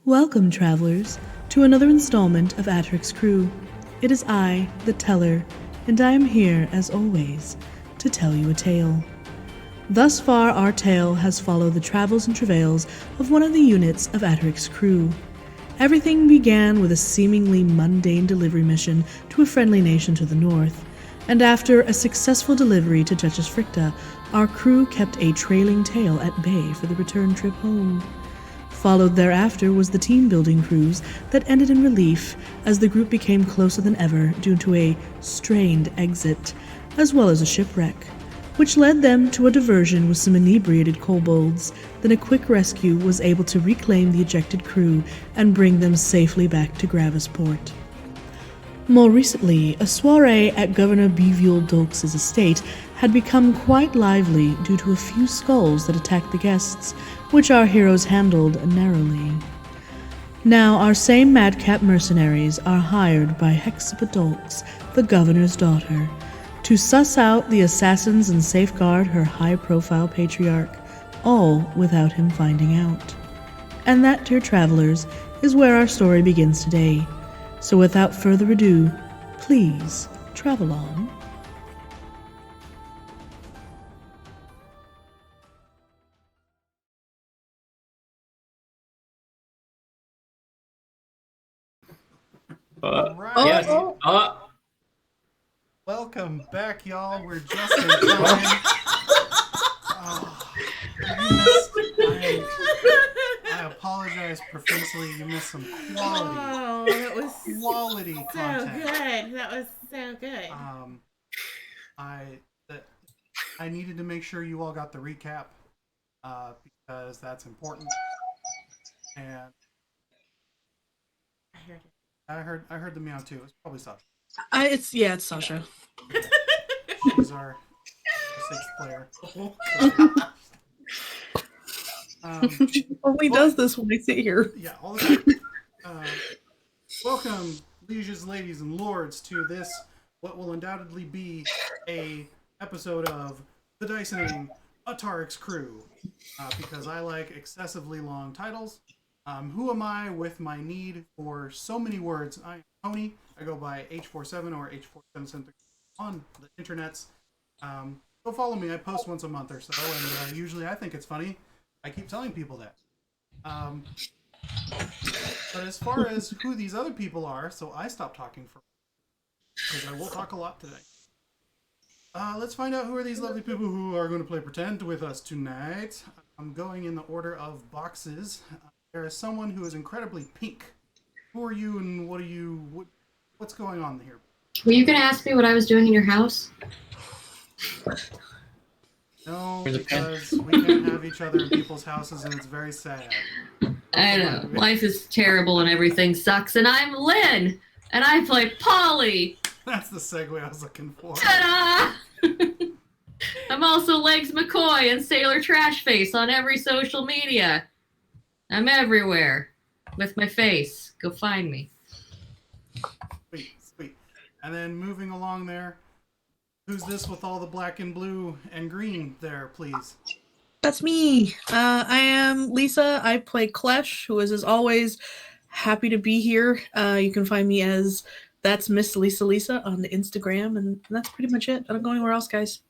Welcome, travelers, to another installment of Atarik's Crew. It is I, the Teller, and I am here, as always, to tell you a tale. Thus far, our tale has followed the travels and travails of one of the units of Atarik's crew. Everything began with a seemingly mundane delivery mission to a friendly nation to the north, and after a successful delivery to Duchess Fricta, our crew kept a trailing tale at bay for the return trip home. Followed thereafter was the team-building cruise that ended in relief as the group became closer than ever due to a strained exit, as well as a shipwreck, which led them to a diversion with some inebriated kobolds. Then a quick rescue was able to reclaim the ejected crew and bring them safely back to Gravisport. More recently, a soiree at Governor Bevule Dolks' estate had become quite lively due to a few skulls that attacked the guests, which our heroes handled narrowly. Now, our same madcap mercenaries are hired by Hexabe Dolks, the governor's daughter, to suss out the assassins and safeguard her high-profile patriarch, all without him finding out. And that, dear travelers, is where our story begins today. So without further ado, please travel on. Right. Yes. Welcome back, y'all. We're just in time. I apologize profusely. You missed some quality. Oh, that was quality so content. good. That was so good. I needed to make sure you all got the recap because that's important. And I heard it. I heard the meow too. It's probably Sasha. It's Sasha. She's our sixth player. She only does this when I sit here. Yeah, all the time. Welcome, lieges, ladies, and lords, to this, what will undoubtedly be a episode of the Dicening, Atarik's Crew, because I like excessively long titles. Who am I with my need for so many words? I am Tony. I go by H47 or H47 on the internets. Go follow me. I post once a month or so, and usually I think it's funny. I keep telling people that. But as far as who these other people are, so I stopped talking for because I will talk a lot today. Let's find out who are these lovely people who are going to play pretend with us tonight. I'm going in the order of boxes. There is someone who is incredibly pink. Who are you and what's going on here? Were you going to ask me what I was doing in your house? No, because we can't have each other in people's houses and it's very sad. I know. Life is terrible and everything sucks. And I'm Lynn, and I play Polly. That's the segue I was looking for. Ta-da! I'm also Legs McCoy and Sailor Trashface on every social media. I'm everywhere with my face. Go find me. Sweet. And then moving along there, who's this with all the black and blue and green there, please? That's me. I am Lisa. I play Klesh, who is, as always, happy to be here. You can find me as That's Miss Lisa on the Instagram, and that's pretty much it. I don't go anywhere else, guys.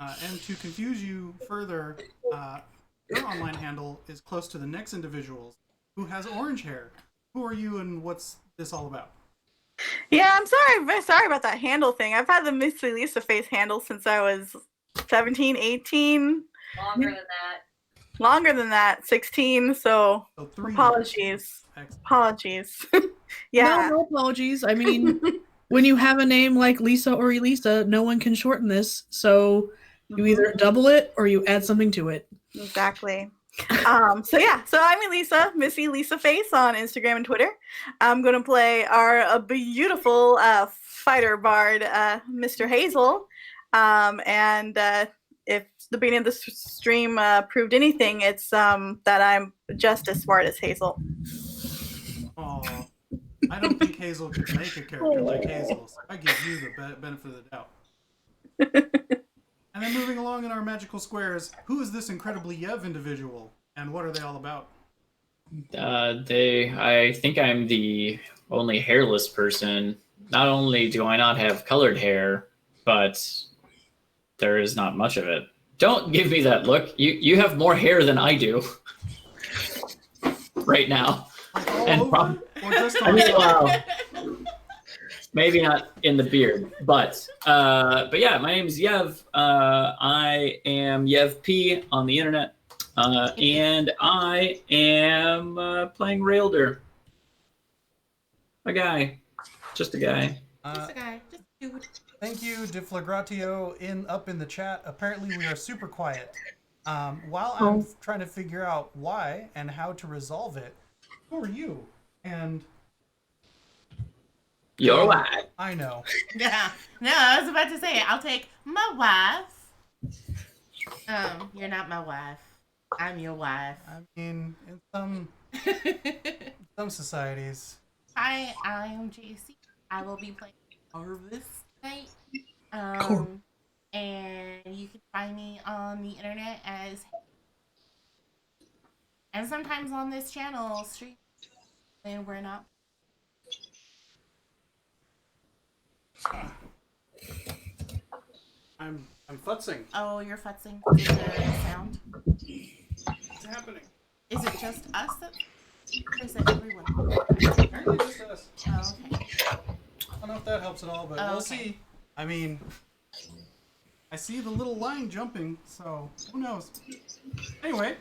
And to confuse you further, your online handle is close to the next individual's, who has orange hair. Who are you and what's this all about? Yeah, I'm sorry about that handle thing. I've had the Miss Lisa face handle since I was 17, 18. Longer than that, 16, so 3 apologies. Apologies. Yeah. No apologies. I mean, when you have a name like Lisa or Elisa, no one can shorten this, so you either double it or you add something to it. Exactly. So I'm Elisa, Missy Lisa Face on Instagram and Twitter. I'm going to play our beautiful fighter bard, Mr. Hazel. And if the beginning of the stream proved anything, it's that I'm just as smart as Hazel. Oh, I don't think Hazel could make a character like Hazel, so I give you the benefit of the doubt. And then moving along in our magical squares, who is this incredibly Yev individual, and what are they all about? I think I'm the only hairless person. Not only do I not have colored hair, but there is not much of it. Don't give me that look. You have more hair than I do right now. Like all And over? Or just I on mean, well, maybe not in the beard, but yeah, my name is Yev. I am Yev P on the internet, and I am playing Rayldur. A guy, just a guy. Just a guy. Just a dude. Thank you, Deflagratio, up in the chat. Apparently, we are super quiet. While I'm trying to figure out why and how to resolve it, who are you? And Your wife. I know. Yeah. No, I was about to say, I'll take my wife. You're not my wife. I'm your wife. I mean, in some societies. Hi, I'm JC. I will be playing Karvis tonight. Cool. And you can find me on the internet as, and sometimes on this channel stream. And we're not. I'm futzing. Oh, you're futzing. Is there a sound? What's happening? Is it just us that? Or is it everyone? Apparently just us. Oh, okay. I don't know if that helps at all, but we'll see. I mean, I see the little line jumping, so who knows? Anyway.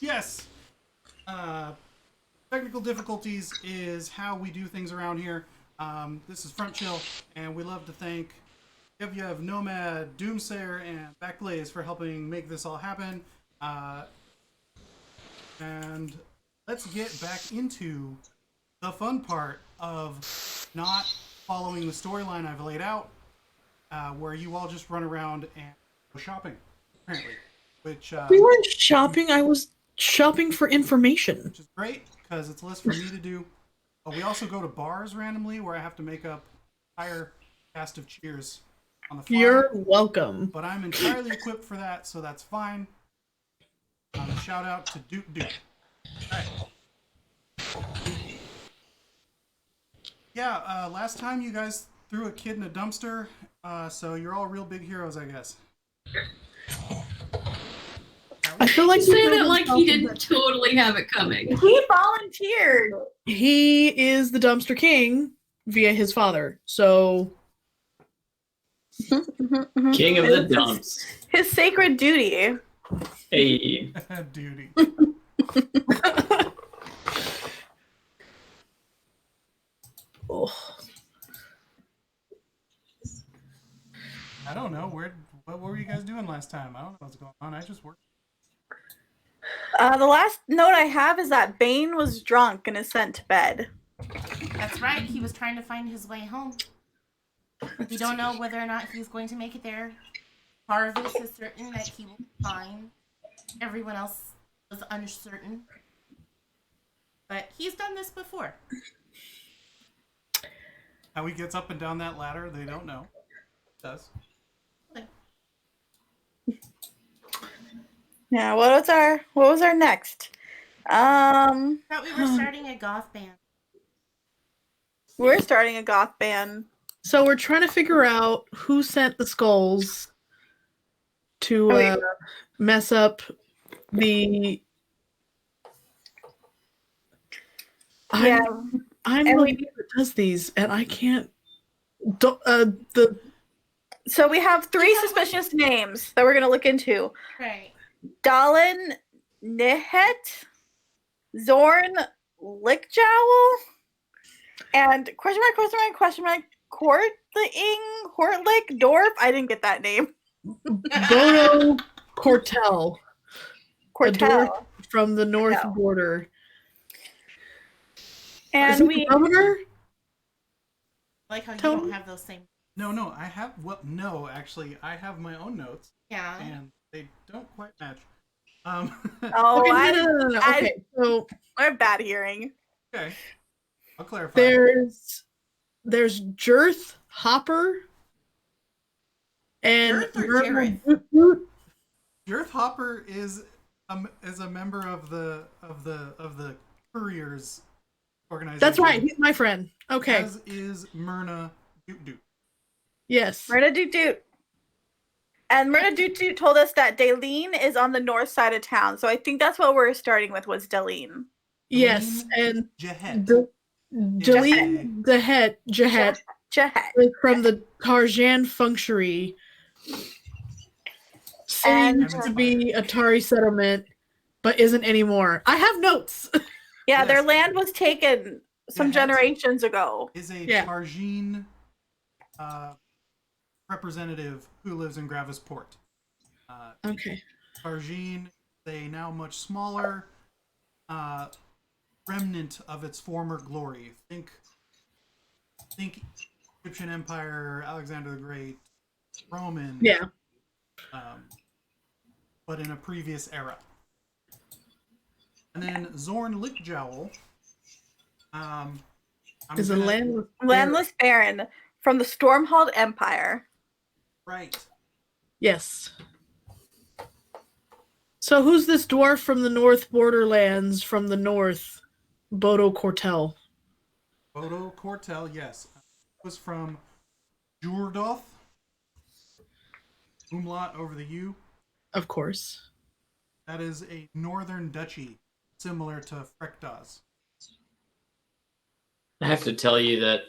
Yes. Technical difficulties is how we do things around here. This is Front Chill, and we love to thank Yev, Nomad, Doomsayer, and Backblaze for helping make this all happen. And let's get back into the fun part of not following the storyline I've laid out, where you all just run around and go shopping, apparently. Which We weren't shopping. I was shopping for information. which is great, because it's less for me to do. But we also go to bars randomly, where I have to make up an entire cast of cheers on the fly. You're welcome. But I'm entirely equipped for that, so that's fine. Shout out to Duke. Alright. Yeah, last time you guys threw a kid in a dumpster, so you're all real big heroes, I guess. I feel like Say that like he didn't totally have it coming. He volunteered. he is the dumpster king via his father. So King of the dumps. His sacred duty. Hey. Duty. oh, I don't know. What were you guys doing last time? I don't know what's going on. I just worked. The last note I have is that Bane was drunk and is sent to bed. That's right. He was trying to find his way home. We don't know whether or not he's going to make it there. Karvis is certain that he will be fine. Everyone else was uncertain. But he's done this before. How he gets up and down that ladder, they don't know. Does. Yeah, what was our next? Thought we were starting a goth band. We're starting a goth band. so we're trying to figure out who sent the skulls to mess up the. Yeah. I'm And the we- lady that does these, and I can't. So we have three suspicious names that we're gonna look into. Right. Dallin Nihet, Zorn Lickjowl, and question mark, Hortlick Dorf. I didn't get that name. Bono Cortel. Cortel. From the north Cortel. border. Is And it we the governor? Like how you Tell don't me. have those same. No, I have. Well, no, actually, I have my own notes, Yeah. and they don't quite match. oh, Okay, no. I- Okay, so I have bad hearing. Okay, I'll clarify. there's Jirth Hopper and Jirth or Myrtle- Girth Hopper is a member of the Couriers organization. That's right. He's my friend. Okay. As is Myrna Doot Doot. Yes. Myrna Doot Doot. And Myrna Doot Doot told us that Daleen is on the north side of town. So I think that's what we're starting with was Daleen. Yes. And Jahet. Daleen Jahet Jahet. is from the Tarjan Functionary. Seems to be Atari settlement, but isn't anymore. I have notes. Yeah, Yes. their land was taken some generations ago. Is a Yeah. Tarjeen representative who lives in Gravisport. Okay. Tarjeen is a now much smaller remnant of its former glory. Think Egyptian Empire, Alexander the Great, Roman. Yeah. But in a previous era. And then Zorn Lickjowl. Is a Landless Baron from the Stormhold Empire. Right. Yes. So who's this dwarf from the North Borderlands from the north? Bodo Cortel. Bodo Cortel, yes. Was from Jurdoth. Umlaut over the U. Of course. That is a northern duchy, similar to Frekdaz. I have to tell you that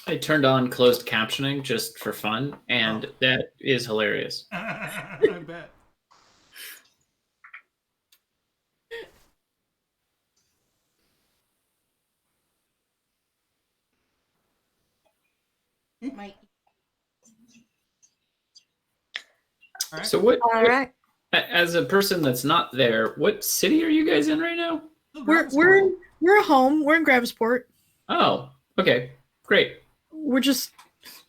I turned on closed captioning just for fun, and that is hilarious. I bet. Mike. All right. So what? All right. As a person that's not there, what city are you guys in right now? We're at home. We're in Gravisport. Oh, okay, great.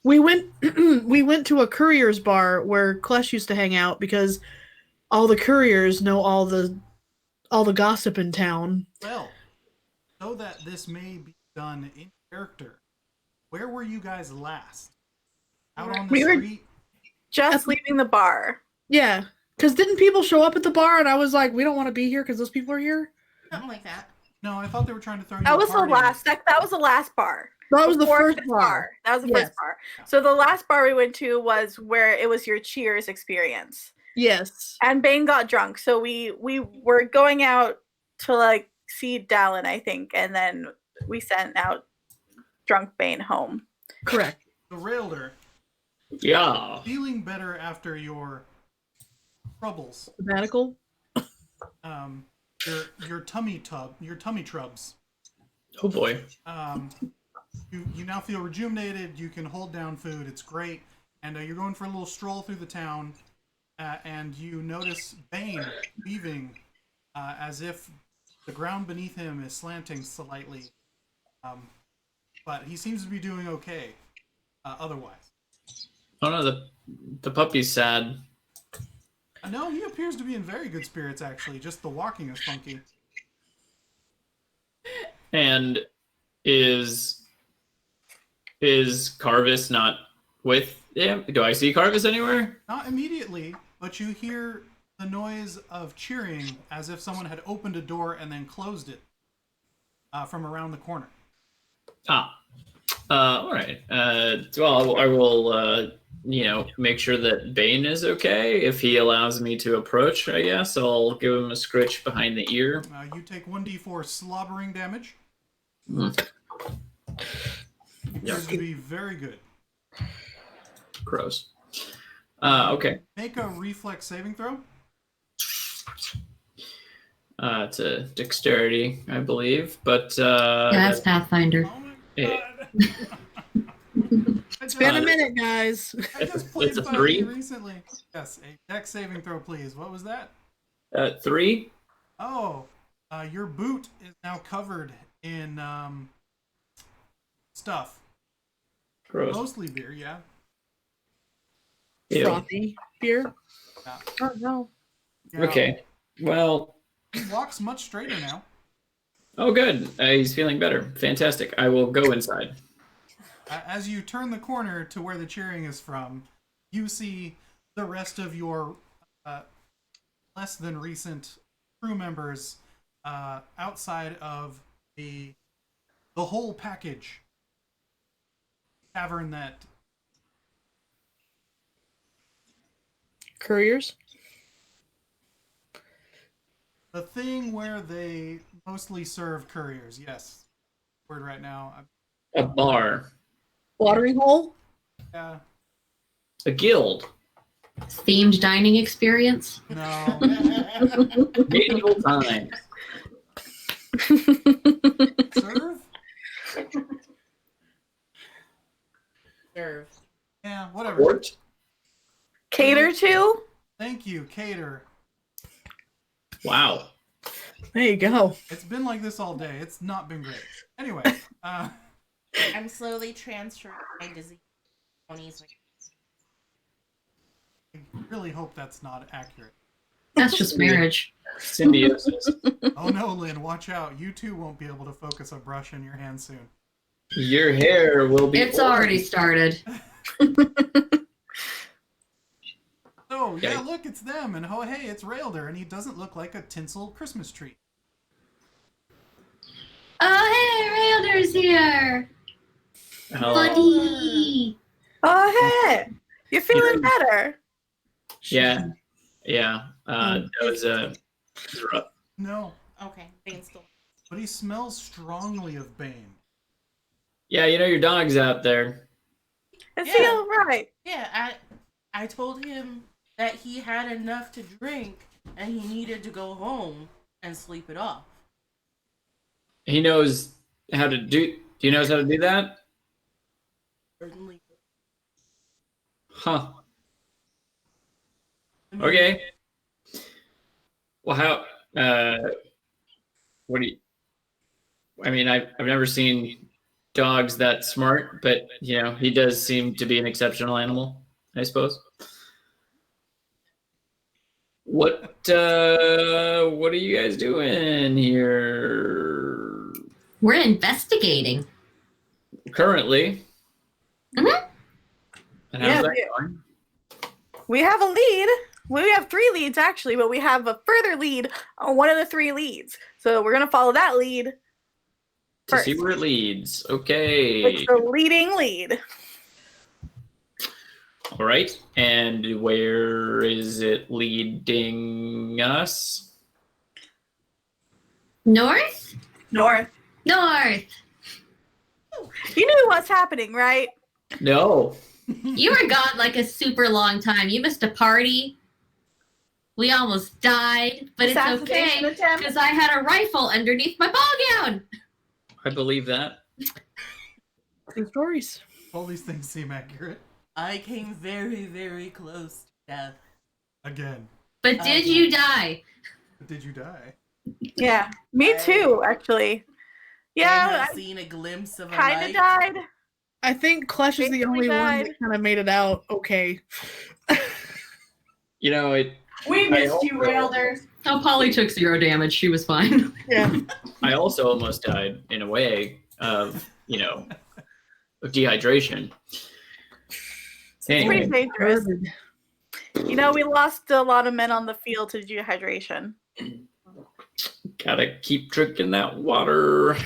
We went we went to a courier's bar where Klesh used to hang out because all the couriers know all the gossip in town. Well, so that this may be done in character, where were you guys last? Out on the We were- street? Just leaving the bar. Yeah, because didn't people show up at the bar and I was like, we don't want to be here because those people are here? Something like that. No, I thought they were trying to throw you That a was the party. last. That was the last bar. That was the Before first this bar. That was the Yes. first bar. So the last bar we went to was where it was your Cheers experience. Yes. And Bane got drunk, so we were going out to like see Dallin, I think, and then we sent out drunk Bane home. Correct. The Rayldur, Yeah. feeling better after your troubles. Sabbatical. Your tummy trubs. Oh boy. You now feel rejuvenated. You can hold down food. It's great. And you're going for a little stroll through the town, and you notice Bane leaving, as if the ground beneath him is slanting slightly. But he seems to be doing okay. Otherwise, Oh no, the puppy's sad. no, he appears to be in very good spirits. Actually, just the walking is funky. And is Karvis not with him? Do I see Karvis anywhere? Not immediately, but you hear the noise of cheering as if someone had opened a door and then closed it from around the corner. All right. Well, I will, make sure that Bane is okay. If he allows me to approach, I guess I'll give him a scritch behind the ear. You take 1d4 slobbering damage. Mm. Appears to be very good. Gross. Okay. Make a reflex saving throw. It's a dexterity, I believe, but Yeah, that's Pathfinder. Oh my Eh. god! It's been a minute, guys. I just played It's a 5e 3? recently. Yes, a dex saving throw, please. What was that? 3. Oh, your boot is now covered in stuff. Gross. Mostly beer, yeah. Ew. Frothy beer. Yeah. Oh no. Yeah. Okay. Well. He walks much straighter now. Oh, good. He's feeling better. Fantastic. I will go inside. As you turn the corner to where the cheering is from, you see the rest of your less than recent crew members outside of the whole package tavern that Couriers? the thing where they mostly serve couriers. Yes, word right now. A bar. Watering hole? Yeah, A guild. Themed dining experience. no. Medieval times. Serve? Serve. Yeah, whatever. Court. Cater to? Thank you, cater. Wow. There you go. It's been like this all day. It's not been great. Anyway, I'm slowly transferring my disease. Ponies. I really hope that's not accurate. That's just marriage. Symbiosis. Oh no, Lynn, watch out. You too won't be able to focus a brush in your hand soon. Your hair will be. It's already started. Oh, yeah, Okay. look, it's them. And oh, hey, it's Rayldur, and he doesn't look like a tinsel Christmas tree. Oh, hey, Raylder's here. Hello. Buddy. Oh, hey. You're feeling better. Yeah. Yeah. That was rough. No, Okay, Bane's still. but he smells strongly of Bane. Yeah, you know your dog's out there. It's Yeah. feel right. Yeah, I told him that he had enough to drink and he needed to go home and sleep it off. He knows how to do. He knows how to do that. Certainly. Huh. Okay. Well, how? What do you? I mean, I've never seen dogs that smart, but you know, he does seem to be an exceptional animal, I suppose. What are you guys doing here We're investigating. currently? Mhm. And how's Yeah, that we- going? We have a lead. We have 3 leads, actually, but we have a further lead on one of the 3 leads. So we're going to follow that lead To first. see where it leads. Okay. It's the leading lead. All right. And where is it leading us? North? North. North. You knew what's happening, right? No. You were gone like a super long time. You missed a party. We almost died, but it's Assassination okay attempt. because I had a rifle underneath my ball gown. I believe that. True stories. All these things seem accurate. I came very, very close to death. Again, But did you die? did you die? Yeah, me too, actually. I Yeah, have seen a glimpse of a I kind light. of died. I think Klesh is the Basically only one died. that kind of made it out okay. You know, it. We missed you, Rayldur. Oh, Polly took 0 damage. She was fine. Yeah. I also almost died in a way of, you know, of dehydration. Pretty Anyway, dangerous. You know, we lost a lot of men on the field to dehydration. gotta keep drinking that water.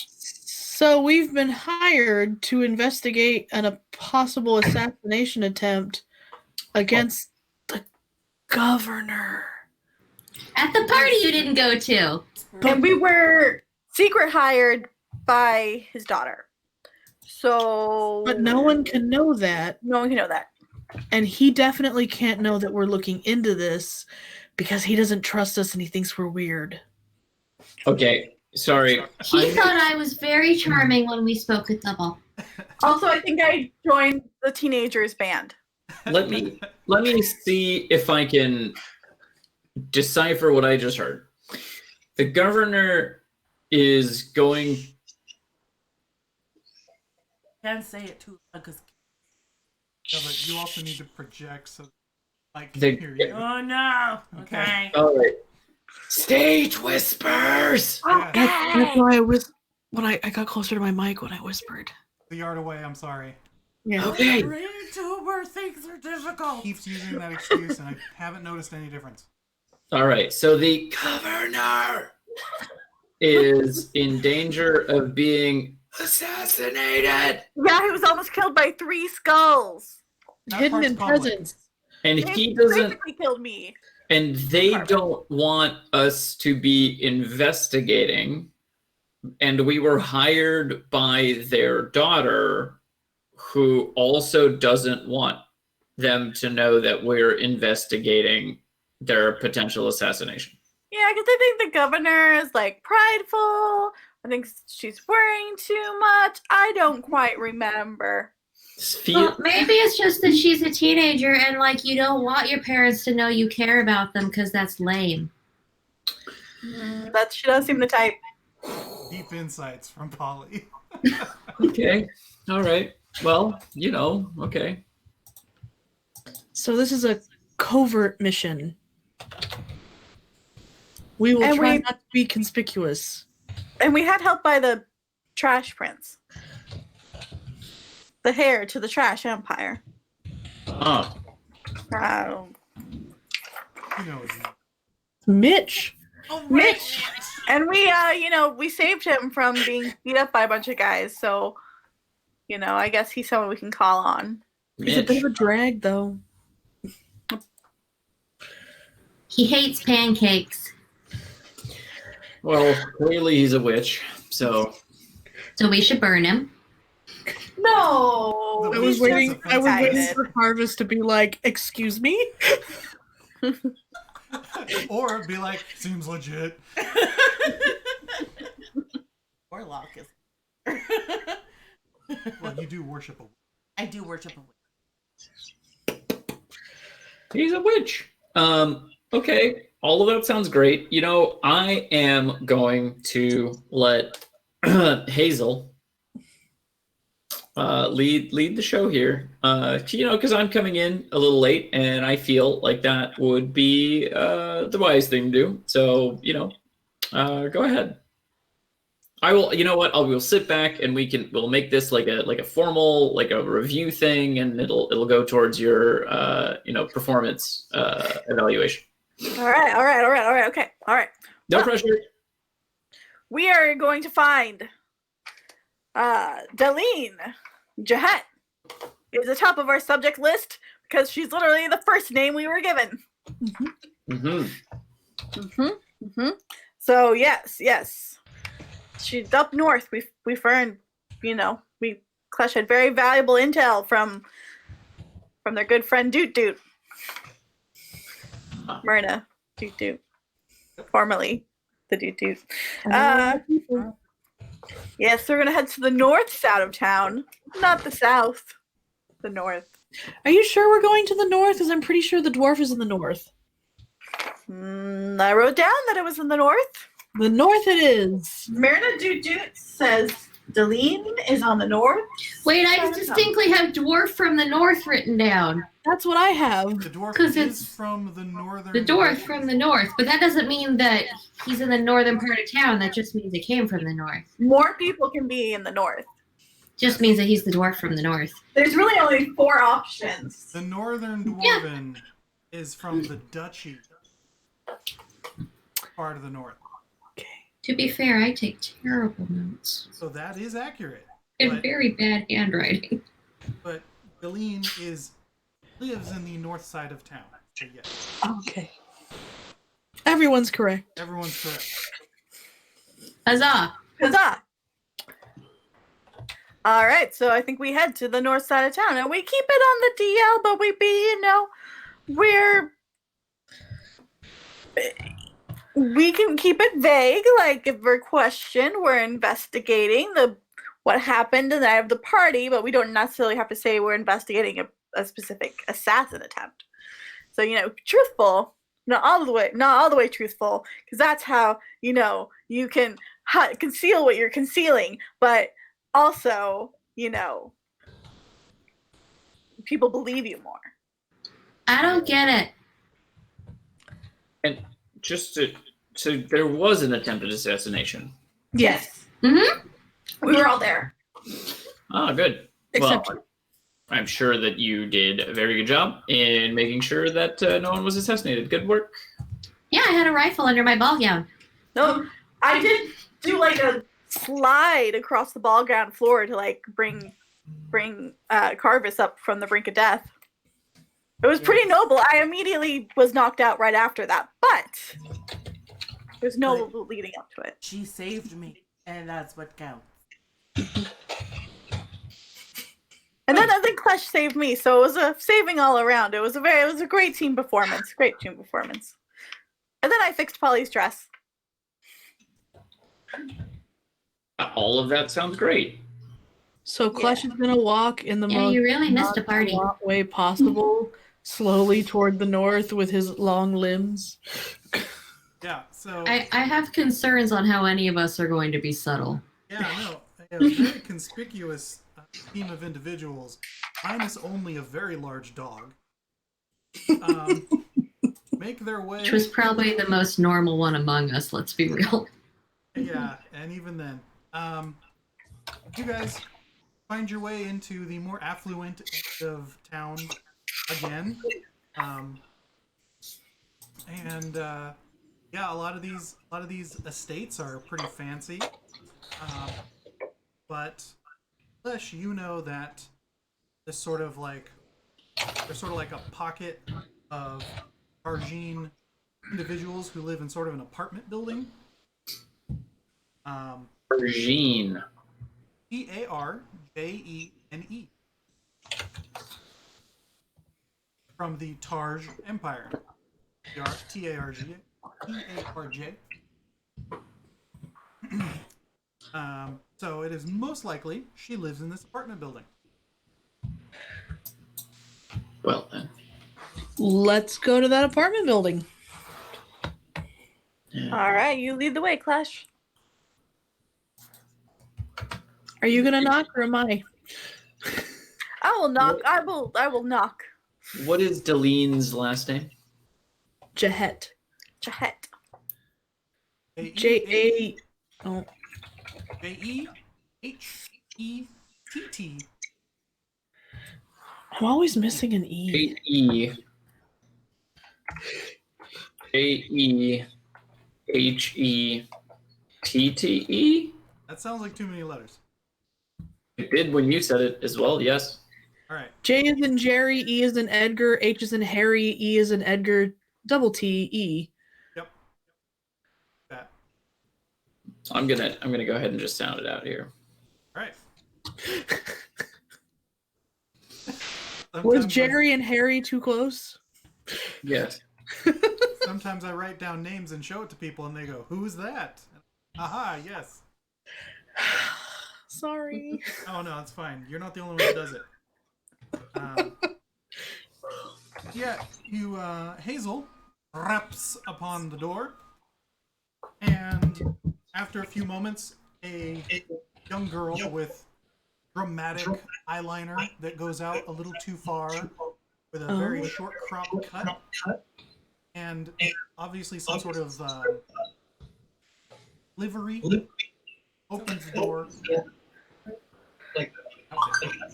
So we've been hired to investigate a possible assassination attempt against the governor. At the party you didn't go to. And we were secret hired by his daughter. So But no one can know that. no one can know that. And he definitely can't know that we're looking into this because he doesn't trust us and he thinks we're weird. Okay, sorry. He thought I was very charming when we spoke at Double. Also, I think I joined the teenagers band. Let me see if I can decipher what I just heard. The governor is going. Can't say it too loud because. Yeah, but you also need to project so I can The- hear you. Oh no! Okay. Okay. All right. Stage whispers. Yeah. That's why I got closer to my mic when I whispered. The yard away, I'm sorry. Yeah. Okay. Raydur, things are difficult. Keeps using that excuse, and I haven't noticed any difference. All right. So the governor is in danger of being assassinated. Yeah, he was almost killed by 3 skulls. That Hidden part's in public. presence. And They he doesn't, basically killed me. and they don't want us to be investigating. And we were hired by their daughter, who also doesn't want them to know that we're investigating their potential assassination. Yeah, because I think the governor is like prideful. I think she's worrying too much. I don't quite remember. Well, maybe it's just that she's a teenager and like you don't want your parents to know you care about them because that's lame. That she does seem the type. Deep insights from Polly. Okay. All right. Well, okay. So this is a covert mission. We will And try we- not to be conspicuous. And we had help by the trash prince. The heir to the trash empire. Oh. Who knows? Mitch. Mitch. And we, we saved him from being beat up by a bunch of guys. So, I guess he's someone we can call on. He's a bit of a drag, though. He hates pancakes. Well, clearly he's a witch, so. So we should burn him. No. The I was He's waiting. just I was waiting excited. for Karvis to be like, "Excuse me." Or be like, seems legit. Warlock is. Well, you do worship a witch. I do worship a witch. He's a witch. Okay. All of that sounds great. I am going to let Hazel lead the show here. Because I'm coming in a little late, and I feel like that would be the wise thing to do. So, go ahead. I will. You know what? We'll sit back and we'll make this like a formal, like a review thing, and it'll go towards your performance evaluation. All right. Okay. All right. No Well, pressure. We are going to find Daleen Jahet is the top of our subject list because she's literally the first name we were given. Mm-hmm. So yes. She's up north. We learned, Klesh had very valuable intel from their good friend Doot Doot. Myrna Doot Doot. Formerly the Doot Doot. Yes, we're gonna head to the north side of town. Not the south. The north. Are you sure we're going to the north? Because I'm pretty sure the dwarf is in the north. I wrote down that it was in the north. The north it is. Myrna Doot Doot says Daleen is on the north. Wait, I distinctly have dwarf from the north written down. That's what I have. The dwarf 'Cause is it's from the northern. The dwarf from the north, but that doesn't mean that he's in the northern part of town. That just means he came from the north. More people can be in the north. Just means that he's the dwarf from the north. There's really only 4 options. The northern dwarven is from the duchy part of the north. To be fair, I take terrible notes So that is accurate. and But- very bad handwriting. But Daleen lives in the north side of town. So yes, Okay. Everyone's correct. everyone's correct. Huzzah! Huzzah! All right, so I think we head to the north side of town, and we keep it on the DL, but we can keep it vague. Like if we're questioned, we're investigating what happened the night of the party, but we don't necessarily have to say we're investigating a specific assassin attempt. So truthful, not all the way truthful, because that's how you can conceal what you're concealing, but also people believe you more. I don't get it. And so there was an attempted assassination. Yes. Mm-hmm. We were all there. Ah, good. Except well, I'm sure that you did a very good job in making sure that no one was assassinated. Good work. Yeah, I had a rifle under my ball gown. No, I did do like a slide across the ball ground floor to like bring Karvis up from the brink of death. It was pretty noble. I immediately was knocked out right after that, but there's no leading up to it. She saved me, and that's what counts. And then I think Klesh saved me, so it was a saving all around. It was a great team performance. Great team performance. And then I fixed Polly's dress. All of that sounds great. So Klesh is gonna walk in the Yeah, most you really missed a party. nonchalant way possible, slowly toward the north with his long limbs. Yeah, so I have concerns on how any of us are going to be subtle. yeah, no, a very conspicuous team of individuals, minus only a very large dog, make their way. Which was probably the most normal one among us, let's be real. Yeah, and even then, you guys find your way into the more affluent end of town again, and yeah, a lot of these estates are pretty fancy, but Klesh, you know that there's sort of like a pocket of Argene individuals who live in sort of an apartment building. Argene. Tarjane. From the Tarj Empire. Tarj. So it is most likely she lives in this apartment building. Well then. Let's go to that apartment building. All right, you lead the way, Klesh. Are you gonna knock or am I? I will knock. I will knock. What is Delene's last name? Jahet. Jahet. J-A... Oh. Jehett. I'm always missing an E. Jehette. That sounds like too many letters. It did when you said it as well, yes. All right. J is in Jerry, E is in Edgar, H is in Harry, E is in Edgar, double T, E. Yep. That. I'm gonna go ahead and just sound it out here. All right. Was Jerry and Harry too close? Yes. Sometimes I write down names and show it to people, and they go, "Who is that?" Aha, yes. Sorry. Oh no, it's fine. You're not the only one who does it. Yeah, you Hazel raps upon the door, and after a few moments, a young girl with dramatic eyeliner that goes out a little too far, with a very short crop cut, and obviously some sort of livery, opens the door.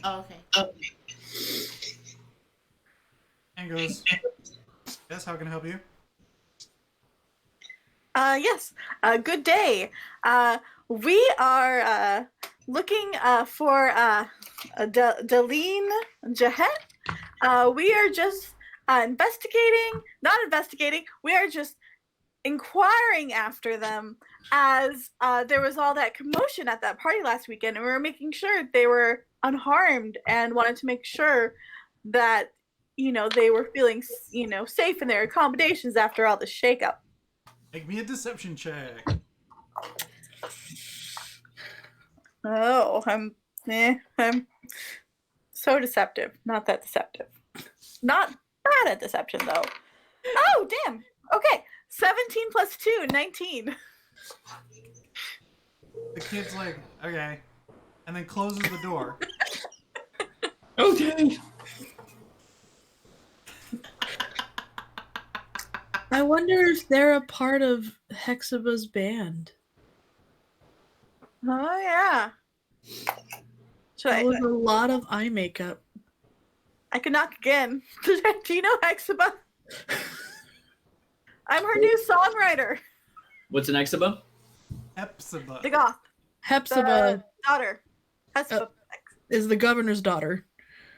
Oh, okay. And goes, "Yes, how can I help you?" Yes. Good day. We are looking for Delene Jahet. We are just not investigating. We are just inquiring after them, as there was all that commotion at that party last weekend, and we were making sure they were unharmed and wanted to make sure that, they were feeling, safe in their accommodations after all the shakeup. Make me a deception check. Oh, I'm so deceptive. Not that deceptive. Not bad at deception, though. Oh, damn. Okay. 17 plus 2, 19. The kid's like, "Okay," and then closes the door. Okay. I wonder if they're a part of Hexaba's band. Oh, yeah. That was a lot of eye makeup. I could knock again. Do you know Hexaba? I'm her new songwriter. What's an Exaba? Hepzibah. The goth. Hepzibah The daughter. Hexaba. is the governor's daughter.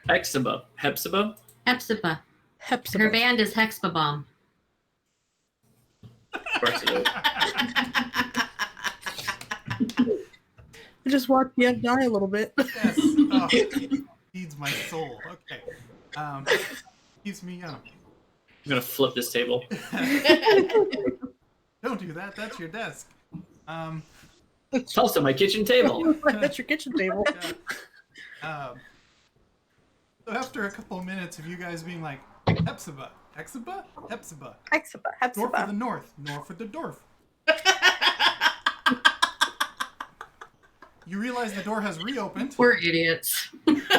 Exaba. Hepzibah? Hepzibah. Her Hepzibah. band is Hexabomb. Of course it is. I just watched Yev die a little bit. Yes. Oh, feeds my soul. Okay. Keeps me young. I'm gonna flip this table. Don't do that. That's your desk. It's also my kitchen table. That's your kitchen table. Yeah. So after a couple of minutes of you guys being like, Hepzibah, Hexaba, Hepzibah, Hexaba. North for the north, north for the dwarf. You realize the door has reopened. We're idiots. This is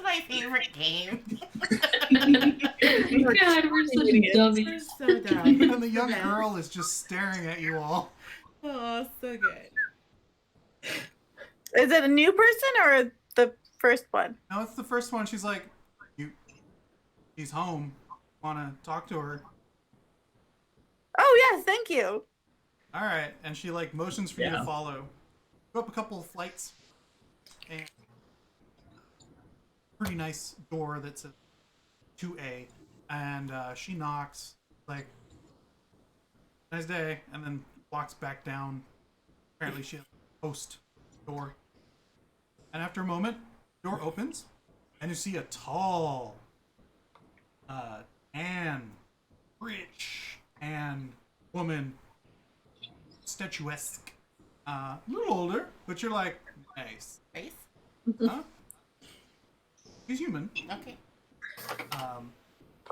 my favorite game. God, we're such idiots. dummies. So dumb. And the young girl is just staring at you all. Oh, so good. Is it a new person or the first one? No, it's the first one. She's like, she's home. Wanna talk to her? Oh, yes, thank you. All right. And she like motions for you to Yeah. follow. Go up a couple of flights. And pretty nice door that's a 2A. And she knocks, like, nice day, and then walks back down. Apparently she has a post door. And after a moment, door opens, and you see a tall, tan, rich, and woman, statuesque. A little older, but you're like, nice. Face? Huh? He's human. Okay.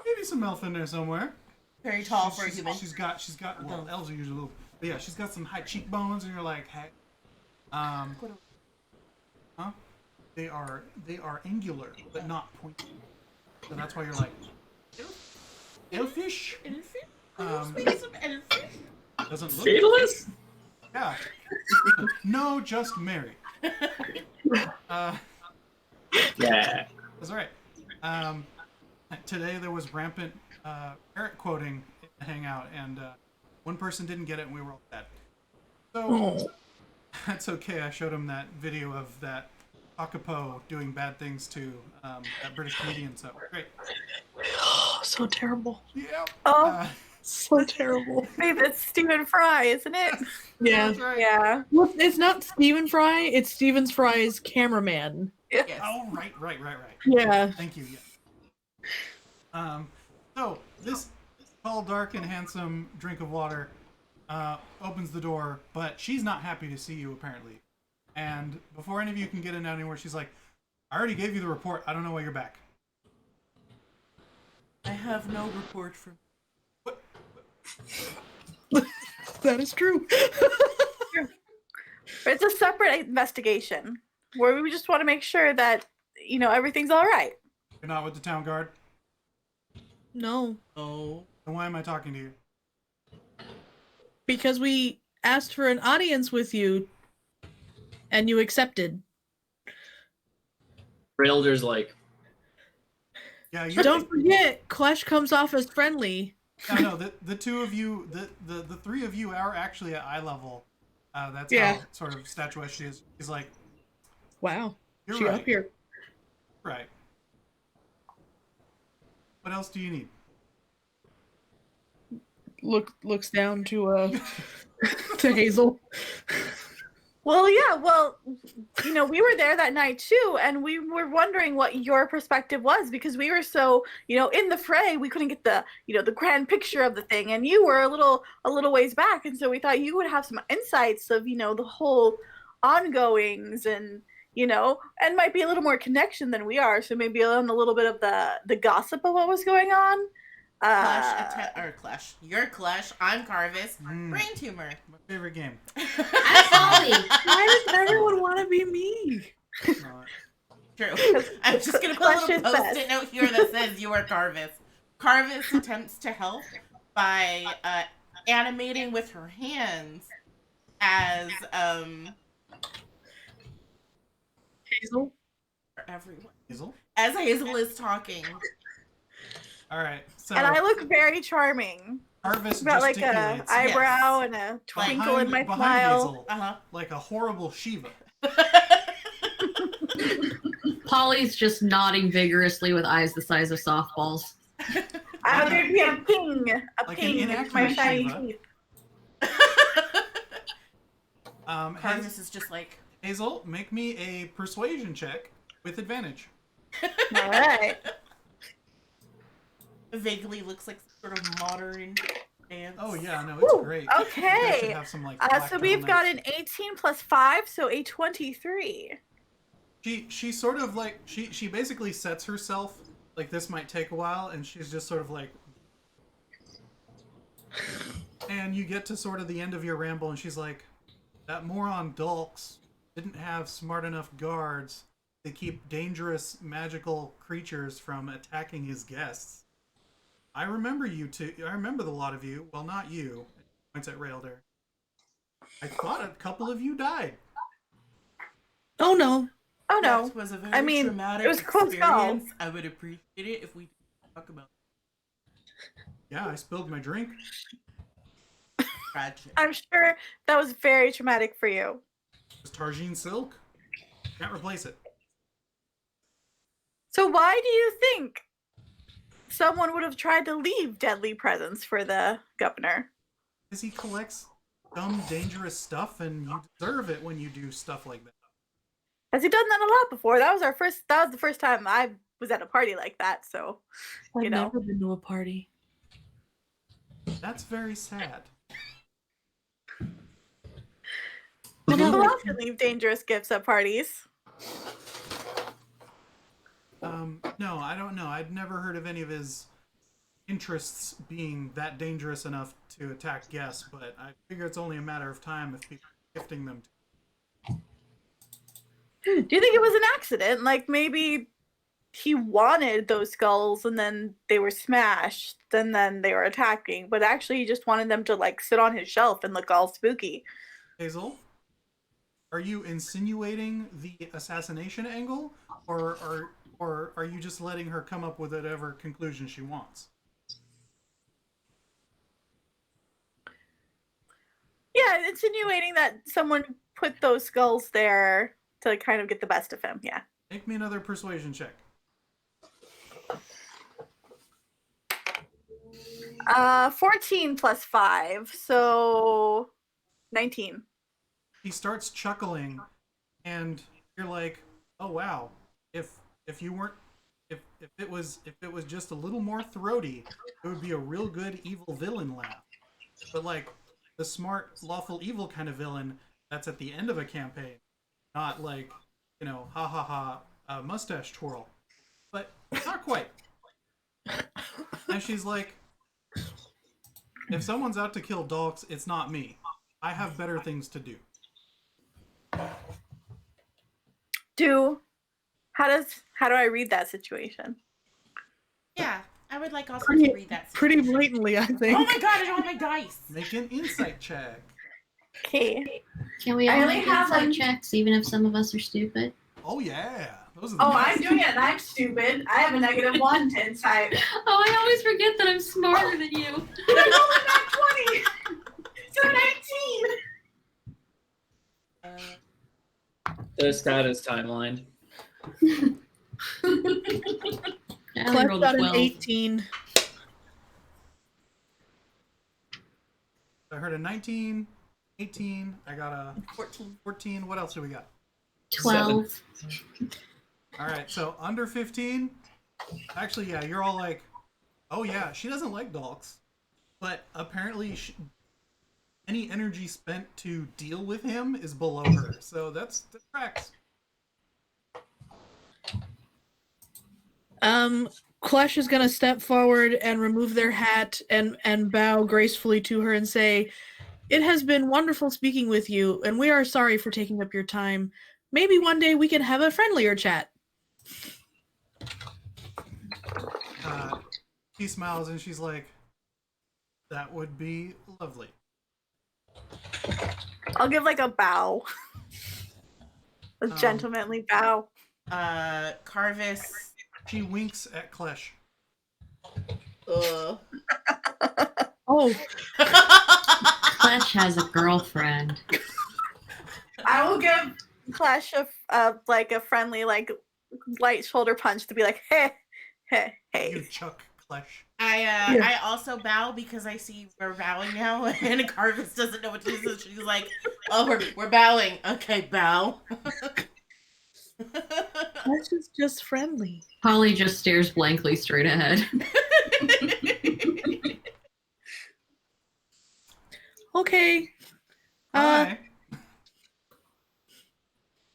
Maybe some elf in there somewhere. Very tall for a human. She's got well, elves are usually little, but yeah, she's got some high cheekbones, and you're like, hey, huh? They are angular, but not pointy. So that's why you're like, elfish. Doesn't look. Fatalist? Yeah. No, just Mary. Yeah. That's right. Today there was rampant parrot quoting in the hangout, and one person didn't get it, and we were all sad. So that's okay. I showed him that video of that Akapo doing bad things to that British comedian. So great. So terrible. Yeah. Oh. So terrible. Hey, that's Stephen Fry, isn't it? Yeah. That's right. Yeah. Well, it's not Stephen Fry, it's Stephen Fry's cameraman. Yes. Oh, right. Yeah. Thank you. Yeah. So this tall, dark, and handsome drink of water opens the door, but she's not happy to see you apparently. And before any of you can get in anywhere, she's like, "I already gave you the report. I don't know why you're back." I have no report from. That is true. But it's a separate investigation where we just want to make sure that, everything's all right. You're not with the town guard. No. Oh. Then why am I talking to you? Because we asked for an audience with you and you accepted. Raildur's like, Yeah, you Don't forget, Klesh comes off as friendly. No, the two of you, the three of you are actually at eye level. That's Yeah. how sort of statuesque she is. She's like, Wow. "You're She right. up here. Right. What else do you need?" Looks down to to Hazel. Well, yeah, we were there that night too, and we were wondering what your perspective was because we were so, in the fray, we couldn't get the, the grand picture of the thing, and you were a little ways back, and so we thought you would have some insights of, the whole ongoings and, and might be a little more connection than we are, so maybe on a little bit of the gossip of what was going on. Klesh. You're Klesh. I'm Karvis. Brain tumor. My favorite game. I'm Polly. Why does everyone want to be me? Uh, True. I'm just gonna put a Klesh little is post-it best. note here that says you are Karvis. Karvis attempts to help by animating with her hands as Hazel? everyone. Hazel. As Hazel is talking. All right. So And I look very charming. Karvis Got like a gesticulates eyebrow and a twinkle in my smile. Hazel, Uh-huh. like a horrible Shiva. Polly's just nodding vigorously with eyes the size of softballs. I would be a ping. A Like ping an with my inaccurate shiny Shiva. teeth. Karvis is just like, Hazel, make me a persuasion check with advantage. Alright. vaguely looks like some sort of modern dance. Oh yeah, no, it's Ooh, great. You guys okay. should have some, like, So black we've got turtlenecks. an 18 plus 5, so a 23. She sort of like she basically sets herself like this might take a while, and she's just sort of like. And you get to sort of the end of your ramble, and she's like, "That moron Dulks didn't have smart enough guards to keep dangerous magical creatures from attacking his guests. I remember you two. I remember the lot of you. Well, not you." Points at Rayldur. "I thought a couple of you died." Oh no. Oh no. That was a very I mean, traumatic it was a close call. experience. I would appreciate it if we didn't talk about Yeah, I spilled my drink. tragic. I'm sure that was very traumatic for you. It was Targene silk. Can't replace it. So why do you think someone would have tried to leave deadly presents for the governor? Because he collects dumb, dangerous stuff, and you deserve it when you do stuff like that. Has he done that a lot before? That was the first time I was at a party like that, so I've you know. never been to a party. That's very sad. People often leave dangerous gifts at parties. No, I don't know. I'd never heard of any of his interests being that dangerous enough to attack guests, but I figure it's only a matter of time if people are gifting them to. Do you think it was an accident? Like maybe he wanted those skulls and then they were smashed and then they were attacking, but actually he just wanted them to like sit on his shelf and look all spooky. Hazel, are you insinuating the assassination angle, or are you just letting her come up with whatever conclusion she wants? Yeah, insinuating that someone put those skulls there to kind of get the best of him. Yeah. Make me another persuasion check. 14 plus 5, so 19. He starts chuckling, and you're like, "Oh wow! If it was just a little more throaty, it would be a real good evil villain laugh. But like the smart, lawful evil kind of villain that's at the end of a campaign, not like, you know, ha ha ha, mustache twirl. But not quite." And she's like, "If someone's out to kill dogs, it's not me. I have better things to do." How do I read that situation? Yeah, I would like also Pretty- to read that. Pretty blatantly, I think. Oh my god, I don't have my dice. Make an insight check. Okay. Can we I all only make have insight one. checks, even if some of us are stupid? Oh yeah, those are the Oh, best. I'm doing it and I'm stupid. I have a -1 to insight. Oh, I always forget that I'm smarter than you. But I rolled a nat 20. So 19. The status timeline. I only Klesh rolled a got an 12. 18. I heard a 19, 18. I got a 14. 14. What else do we got? 12. All right, so under 15. Actually, yeah, you're all like, "Oh yeah, she doesn't like dogs," but apparently any energy spent to deal with him is below her. So that tracks. Klesh is gonna step forward and remove their hat and bow gracefully to her and say, "It has been wonderful speaking with you, and we are sorry for taking up your time. Maybe one day we can have a friendlier chat." She smiles and she's like, "That would be lovely." I'll give like a bow. A gentlemanly bow. Karvis. She winks at Klesh. Ugh. Oh, Klesh has a girlfriend. I will give Clash a friendly light shoulder punch to be like, hey, hey, You hey. chuck Klesh. I also bow because I see we're bowing now, and Karvis doesn't know what to do. So she's like, "Oh, we're bowing. Okay, bow." Klesh is just friendly. Polly just stares blankly straight ahead. Okay. Hi.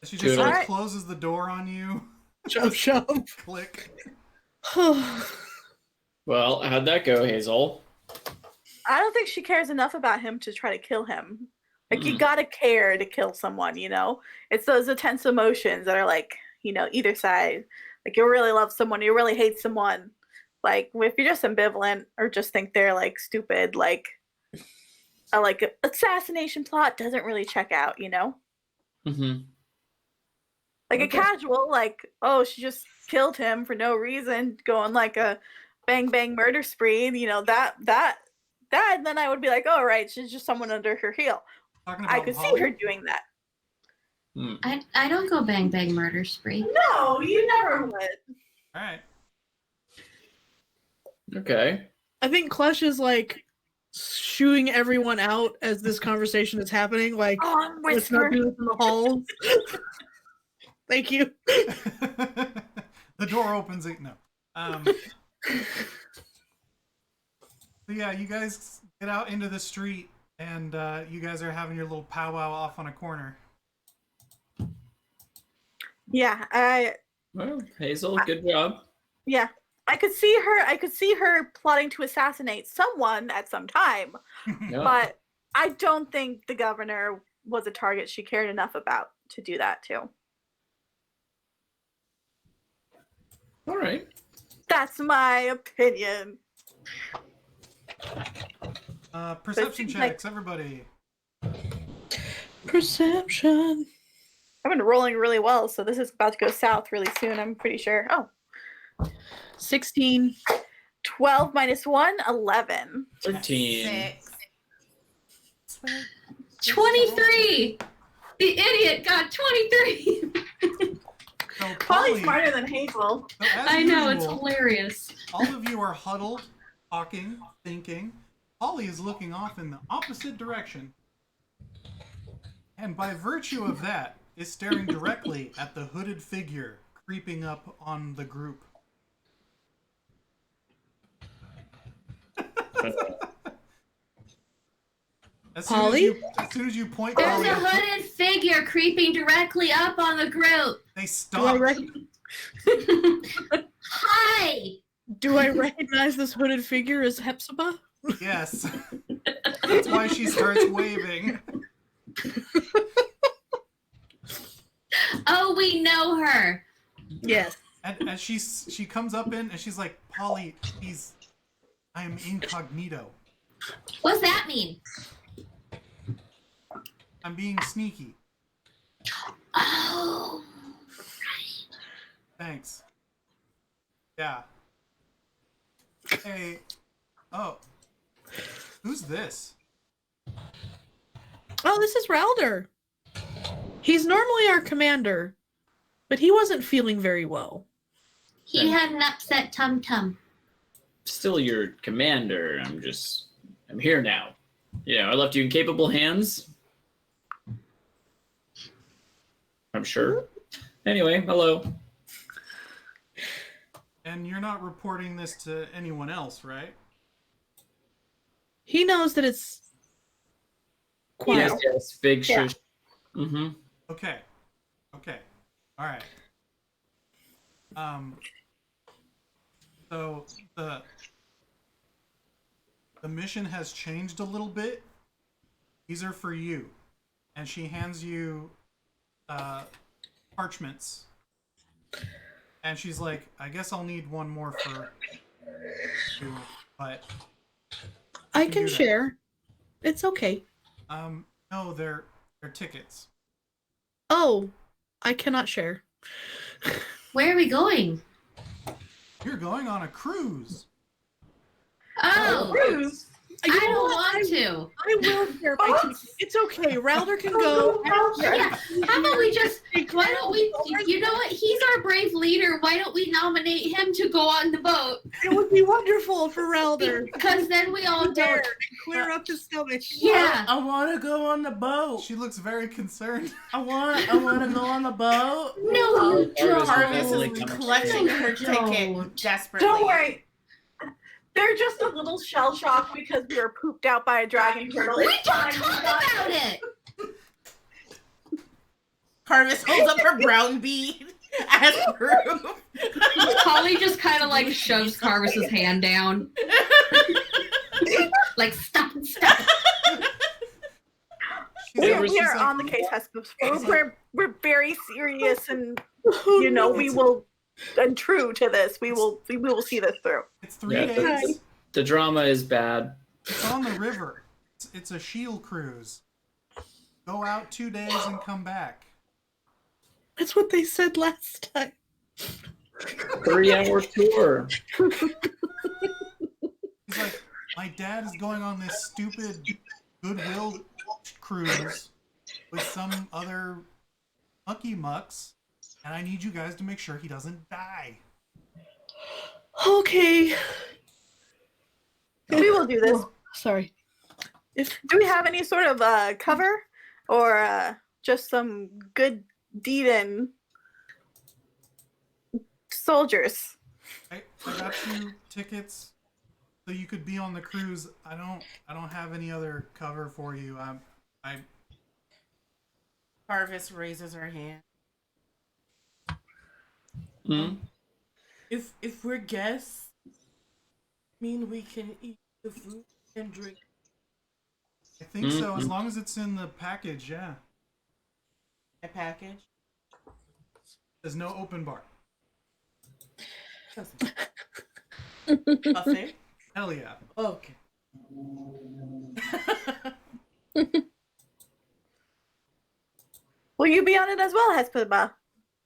She just Good. sort of Alright. closes the door on you. Shove. Click. Well, how'd that go, Hazel? I don't think she cares enough about him to try to kill him. Like, you Hmm. gotta care to kill someone, you know? It's those intense emotions that are like, you know, either side. Like, you really love someone, you really hate someone. Like, if you're just ambivalent or just think they're, like, stupid, like, a assassination plot doesn't really check out, you know? Mm-hmm. Like, a Okay. casual, like, oh, she just killed him for no reason, going like a bang bang murder spree, you know, that, then I would be like, oh, right, she's just someone under her heel. Talking I about could see Polly. her doing that. I don't go bang bang murder spree. No, you never would. All right. Okay. I think Klesh is like shooing everyone out as this conversation is happening. Like, Oh, I'm let's not whispering. do this in the halls. Thank you. The door opens. No. So yeah, you guys get out into the street, and you guys are having your little powwow off on a corner. Yeah, Well, Hazel, good job. yeah. I could see her plotting to assassinate someone at some time, Yeah. but I don't think the governor was a target she cared enough about to do that too. All right. That's my opinion. Perception seems like- checks, everybody. Perception. I've been rolling really well, so this is about to go south really soon, I'm pretty sure. Oh, 16. 12 minus 1, 11. 13. 6. 23! The idiot got 23! So Probably Polly, smarter than Hazel. so as I know, it's usual, hilarious. all of you are huddled, talking, thinking. Polly is looking off in the opposite direction. And by virtue of that, is staring directly at the hooded figure creeping up on the group. Polly? As soon as you point There's Polly, a hooded figure creeping directly up on the group. they Do I, stop. Hi! do I recognize this hooded figure as Hepzibah? Yes. That's why she starts waving. Oh, we know her. Yes. And as she comes up in and she's like, Polly, I am incognito. What's that mean? I'm being sneaky. Oh. Thanks. Yeah. Hey. Oh. Who's this? Oh, this is Rayldur. He's normally our commander, but he wasn't feeling very well. He had an upset tum-tum. Still your commander. I'm here now. I left you in capable hands. I'm sure. Anyway, hello. And you're not reporting this to anyone else, right? He knows that it's quiet. Yes, big Yeah. shush. Mm-hmm. Okay. All right. So the mission has changed a little bit. These are for you. And she hands you parchments. And she's like, I guess I'll need one more for you, but I can can do that. share. It's okay. no, they're tickets. Oh, I cannot share. Where are we going? You're going on a cruise. Oh, Cruise. You I know don't what? want to. I will share my ticket. It's okay. Rayldur can go. Yeah, how about we just, why don't we, you know what, he's our brave leader, why don't we nominate him to go on the boat? It would be wonderful for Rayldur. Because then we all There, don't, clear up his stomach. yeah. I want to go on the boat. She looks very concerned. I want to go on the boat. No, you don't. Harvest Totally is coming. clutching her Don't. ticket desperately. Don't worry. They're just a little shell shocked because we were pooped out by a dragon turtle. We It's don't fine, talk we got about it. Karvis holds up her brown bead as proof. Holly just kind of like shoves Karvis's hand down. Like, stop. We There was are just, like- on the case, Hesperus. We're very serious, and you know we will. And true to this, we will see this through. It's 3 Yeah. days. The drama is bad. It's on the river. It's a shield cruise. Go out 2 days and come back. That's what they said last time. 3-hour tour. He's like, my dad is going on this stupid goodwill cruise with some other mucky mucks, and I need you guys to make sure he doesn't die. Okay. We will do this. Sorry. Do we have any sort of cover, or just some good deeding soldiers? I got you tickets so you could be on the cruise. I don't have any other cover for you. I Karvis raises her hand. Hmm? If we're guests, mean we can eat the food and drink. I think so, as long as it's in the package, yeah. A package. There's no open bar. Buffet. Hell yeah. Okay. Will you be on it as well, Hesperus?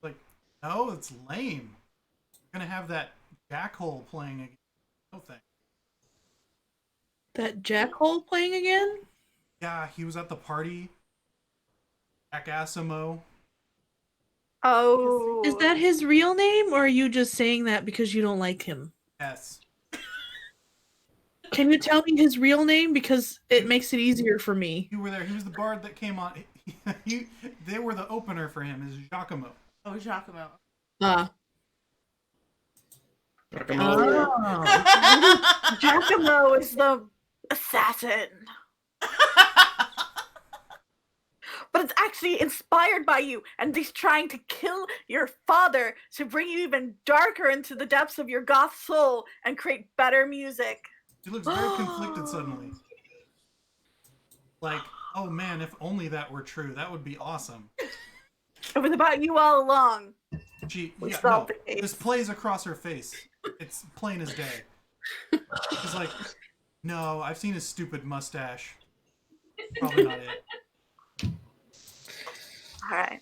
Like, no, it's lame. Gonna have that jackhole playing again. No thanks. That jackhole playing again? Yeah, he was at the party. Jack Asimo. Oh, Is that his real name, or are you just saying that because you don't like him? Yes. Can you tell me his real name? Because it makes it easier for me. You were there. He was the bard that came on. They were the opener for him, is Giacomo. Oh, Giacomo. Giacomo is the assassin. But it's actually inspired by you, and he's trying to kill your father to bring you even darker into the depths of your goth soul and create better music. He looks very conflicted suddenly. Like, oh man, if only that were true. That would be awesome. It was about you all along. We No, solved the case. this plays across her face. It's plain as day. She's like, no, I've seen his stupid mustache. Probably not it. All right.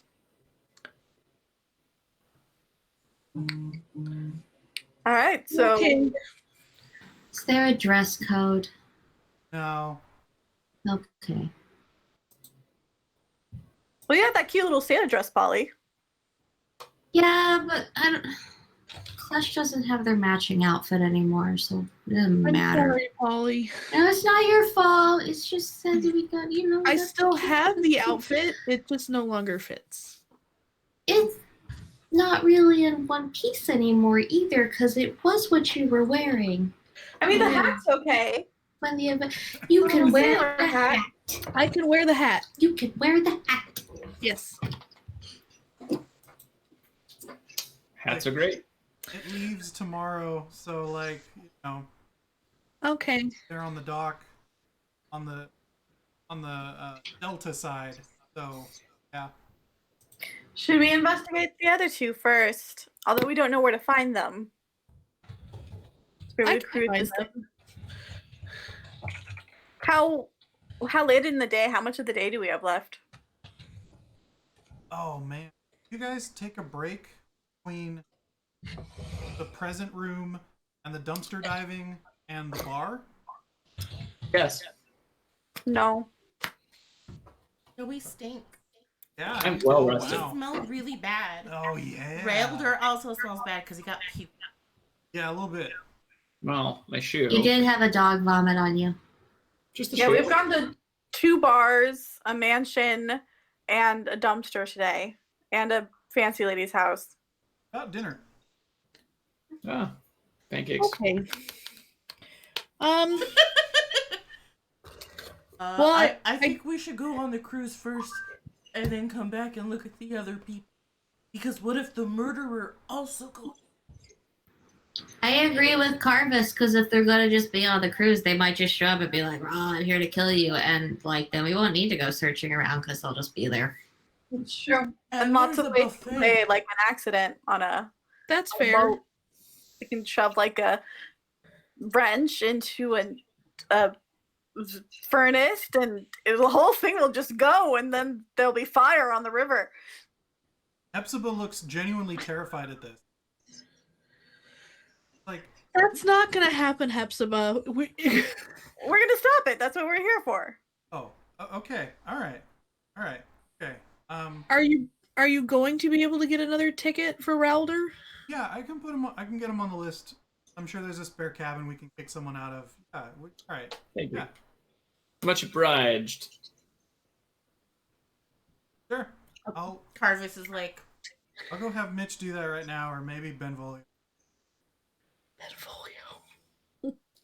All right, so Okay. Is there a dress code? No. Okay. well, you have that cute little Santa dress, Polly. Yeah, but I don't. Klesh doesn't have their matching outfit anymore, so it doesn't I'm matter. sorry, Polly. No, it's not your fault. It's just that we got, you know. I that's- still have the outfit. It just no longer fits. It's not really in one piece anymore either, because it was what you were wearing I mean, the hat's okay. when the event. You can wear Sailor the hat. hat. I can wear the hat. You can wear the hat. Yes. Hats are great. It leaves tomorrow, so like, you know, Okay. they're on the dock on the Delta side. So, yeah. Should we investigate the other two first? Although we don't know where to find them. Where I we can cruise find is- them. How late in the day? How much of the day do we have left? Oh man. You guys take a break between the present room and the dumpster diving and the bar? Yes. No. No, we stink. Yeah. I'm well oh, rested. It wow. smelled really bad. Oh yeah. Rayldur also smells bad because he got puke. Yeah, a little bit. Well, my shoe. You did have a dog vomit on you. Just a Yeah, shoe. we've gone to 2 bars, a mansion, and a dumpster today, and a fancy lady's house. About dinner. Ah, pancakes. Okay. Well, I I think we should go on the cruise first and then come back and look at the other people. Because what if the murderer also goes? I agree with Karvis, because if they're gonna just be on the cruise, they might just show up and be like, "Oh, I'm here to kill you," and like then we won't need to go searching around because they'll just be there. It's true. And lots of ways to say, like an accident on a That's a fair. boat. You can shove like a wrench into a furnace, and the whole thing will just go, and then there'll be fire on the river. Hepzibah looks genuinely terrified at this. Like, That's not gonna happen, Hepzibah. We're gonna stop it. That's what we're here for. oh, okay, all right, okay. Are you going to be able to get another ticket for Rayldur? Yeah, I can put him. I can get him on the list. I'm sure there's a spare cabin we can kick someone out of. Yeah, all right. Thank you. Yeah, Much obliged. sure. I'll Karvis is like, go have Mitch do that right now, or maybe Benvolio.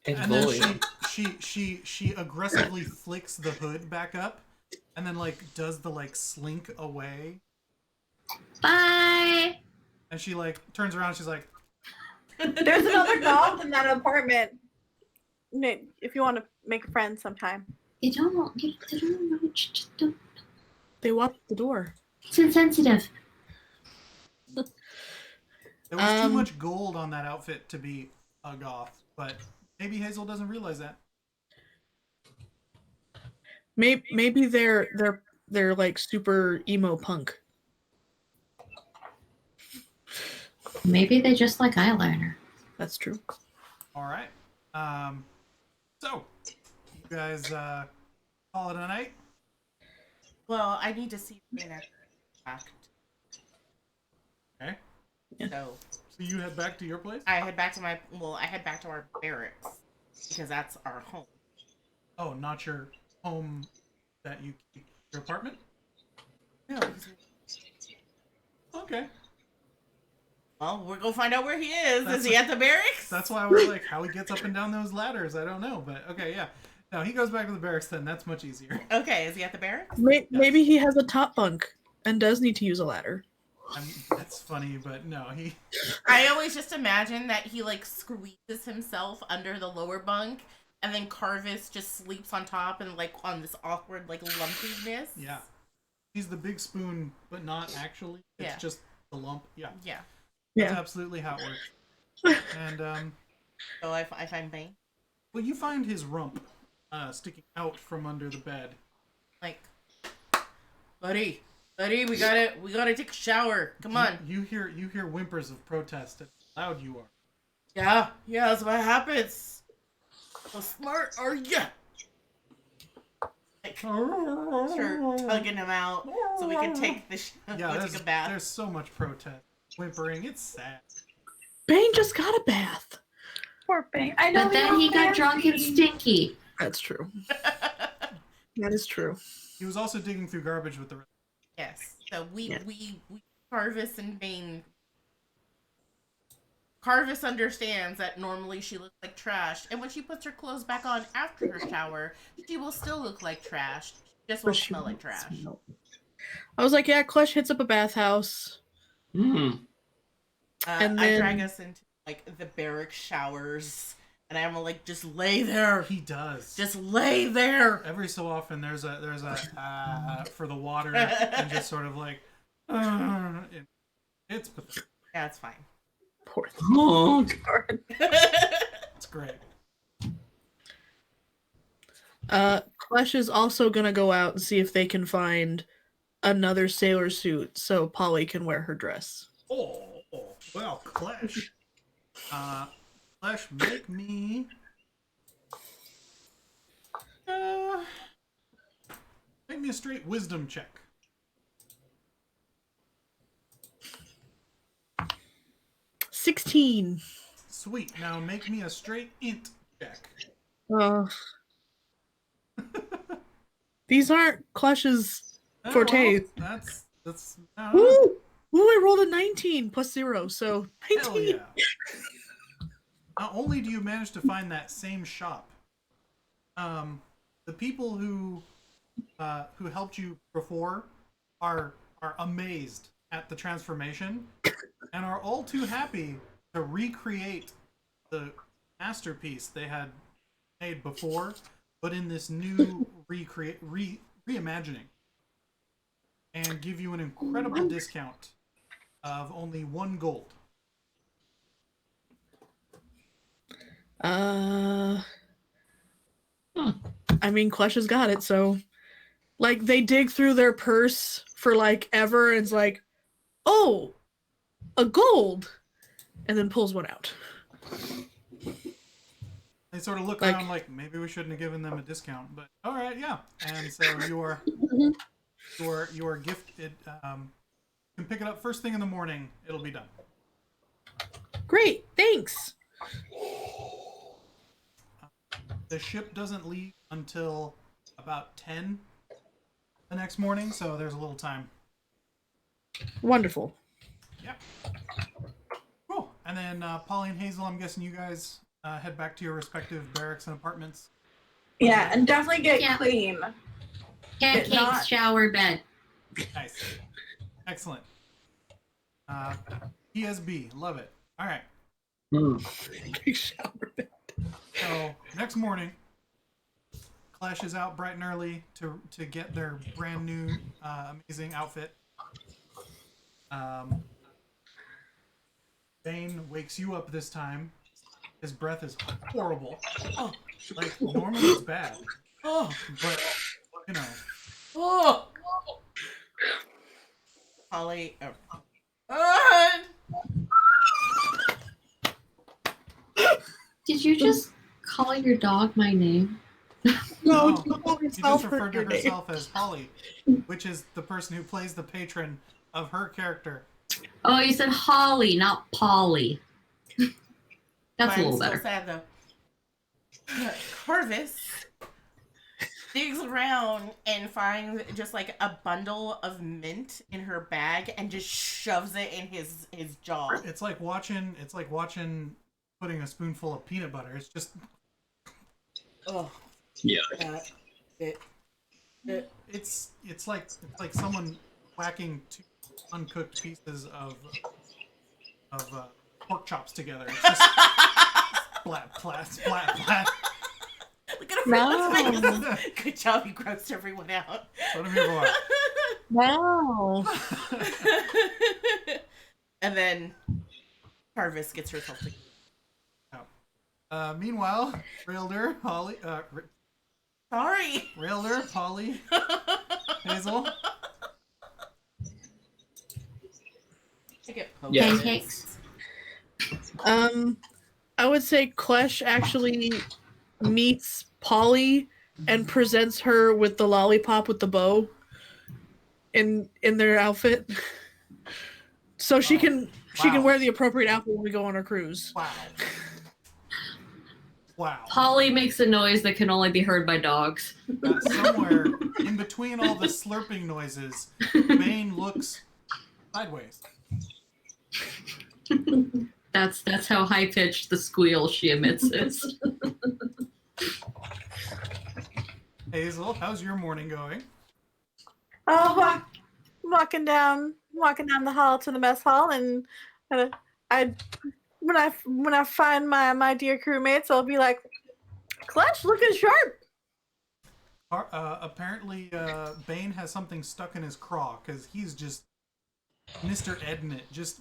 And And then Volio. she aggressively flicks the hood back up, and then like does the like slink away, Bye. and she like turns around. She's like, There's another dog in that apartment. Nick, if you want to make a friend sometime. They don't know. They don't know. Just don't. They walked the door. It's insensitive. there was too much gold on that outfit to be a goth, but maybe Hazel doesn't realize that. Maybe they're like super emo punk. Maybe they just like eyeliner. That's true. All right. So you guys call it a night. well, I need to see the act. Okay. So So you head back to your place. I head back to I head back to our barracks because that's our home. Oh, not your home that you keep, your apartment. No, because Okay. well, we're gonna find out where he is. That's Is he at the barracks? That's why I was like, how he gets up and down those ladders, I don't know, but okay, yeah. No, he goes back to the barracks then. That's much easier. Okay, is he at the barracks? Maybe he has a top bunk and does need to use a ladder. I mean, that's funny, but no, he. I always just imagine that he like squeezes himself under the lower bunk, and then Karvis just sleeps on top and like on this awkward like lumpiness. Yeah. He's the big spoon, but not actually. It's Yeah. just the lump. Yeah. Yeah. That's Yeah. absolutely how it works. And So I find Bane well, you find his rump sticking out from under the bed. like, buddy, we gotta take a shower. Come on. You hear whimpers of protest at how loud you are. Yeah, that's what happens. So smart are ya? Like, start tugging him out so we can take the Yeah, take a bath. there's so much protest, whimpering. It's sad. Bane just got a bath. Poor Bane. I know. But then he got drunk and stinky. That's true. That is true. He was also digging through garbage with the rest. Yes. So we Yeah. Karvis and Bane. Karvis understands that normally she looks like trash, and when she puts her clothes back on after her shower, she will still look like trash. She just won't But she smell like won't trash. smell. I was like, yeah, Klesh hits up a bathhouse. Mm. And I then- drag us into like the barrack showers, and I'm like, just lay there, He does. just lay there. Every so often, there's a for the water, and just sort of like, it's pathetic. Yeah, it's fine. Poor thing. Oh, It's great. Klesh is also gonna go out and see if they can find another sailor suit so Polly can wear her dress. Oh, Well, Klesh. Klesh, make me. Make me a straight wisdom check. 16. Sweet. Now make me a straight int check. These aren't Klesh's Oh, forte. well, that's. Ooh, I rolled a 19 plus 0, so 19. Hell yeah. Not only do you manage to find that same shop, the people who helped you before are amazed at the transformation and are all too happy to recreate the masterpiece they had made before, but in this new reimagining, and give you an incredible discount of only 1 gold. I mean, Klesh has got it, so like they dig through their purse for like ever, and it's like, oh, a gold, and then pulls one out. They sort of look Like- around like maybe we shouldn't have given them a discount, but all right, yeah. And so your gifted. You can pick it up first thing in the morning. It'll be done. Great, thanks. The ship doesn't leave until about 10 the next morning, so there's a little time. Wonderful. Yep. Cool. And then Polly and Hazel, I'm guessing you guys head back to your respective barracks and apartments. Yeah, and definitely get Yeah. clean. Pancakes, not- shower, bed. Nice. Excellent. PSB. Love it. All right. Big shower bed. So next morning, Klesh is out bright and early to get their brand new amazing outfit. Bane wakes you up this time. His breath is horrible. Oh, like normally it's bad. Oh, but you know. Oh. Holly. Did you just call your dog my name? No, She just referred to herself as Holly, which is the person who plays the patron of her character. Oh, you said Holly, not Polly. That's a little I'm better. so sad though. Karvis digs around and finds just like a bundle of mint in her bag and just shoves it in his jaw. It's like watching putting a spoonful of peanut butter. It's just Oh, Yeah. it's like someone whacking 2 uncooked pieces of pork chops together. It's just splat, splat, splat, splat. look at her face. Good job, you grossed everyone out. What am I here Wow. for? And then Karvis gets herself together. Meanwhile, Rayldur, Holly, Sorry. Rayldur, Holly, Hazel. I get Yeah. Pancakes. I would say Klesh actually meets Polly and presents her with the lollipop with the bow in their outfit. So she can wear the appropriate outfit when we go on our cruise. Wow. Wow. Polly makes a noise that can only be heard by dogs. Somewhere in between all the slurping noises, Bane looks sideways. That's how high pitched the squeal she emits is. Hazel, how's your morning going? Oh, walking down the hall to the mess hall, and when I find my dear crewmates, I'll be like, Klesh, looking sharp. Apparently, Bane has something stuck in his craw because he's just Mr. Ednit. Just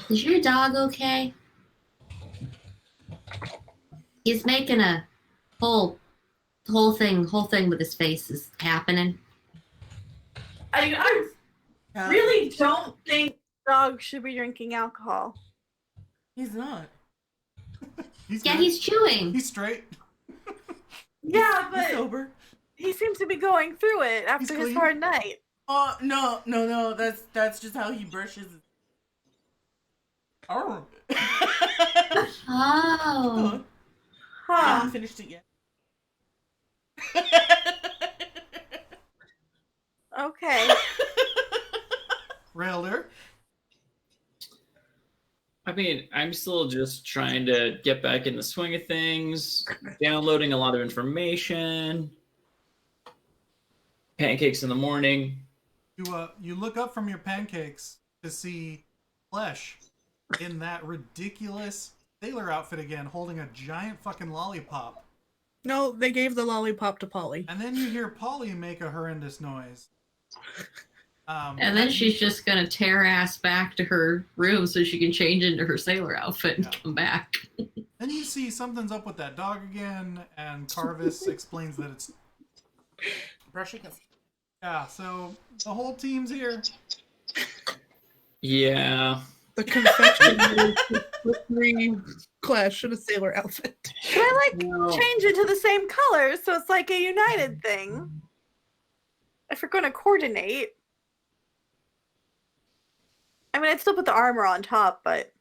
Is your dog okay? He's making a whole thing with his face is happening. I'm really don't think dogs should be drinking alcohol. He's not. Yeah, he's chewing. He's straight. Yeah, He's but sober. he seems to be going through it after He's his clean. hard night. Oh no. That's just how he brushes. Oh. Oh. I Huh. haven't finished it yet. Okay. Rayldur. I mean, I'm still just trying to get back in the swing of things, downloading a lot of information. Pancakes in the morning. You look up from your pancakes to see Klesh in that ridiculous sailor outfit again, holding a giant fucking lollipop. No, they gave the lollipop to Polly. And then you hear Polly make a horrendous noise. And then she's just gonna tear ass back to her room so she can change into her sailor outfit and come back. Then you see something's up with that dog again, and Karvis explains that it's... Brushing his. Yeah, so the whole team's here. Yeah. The confectionery slippery Klesh in a sailor outfit. Should I change it to the same color so it's like a united thing? If we're going to coordinate. I mean, I'd still put the armor on top, but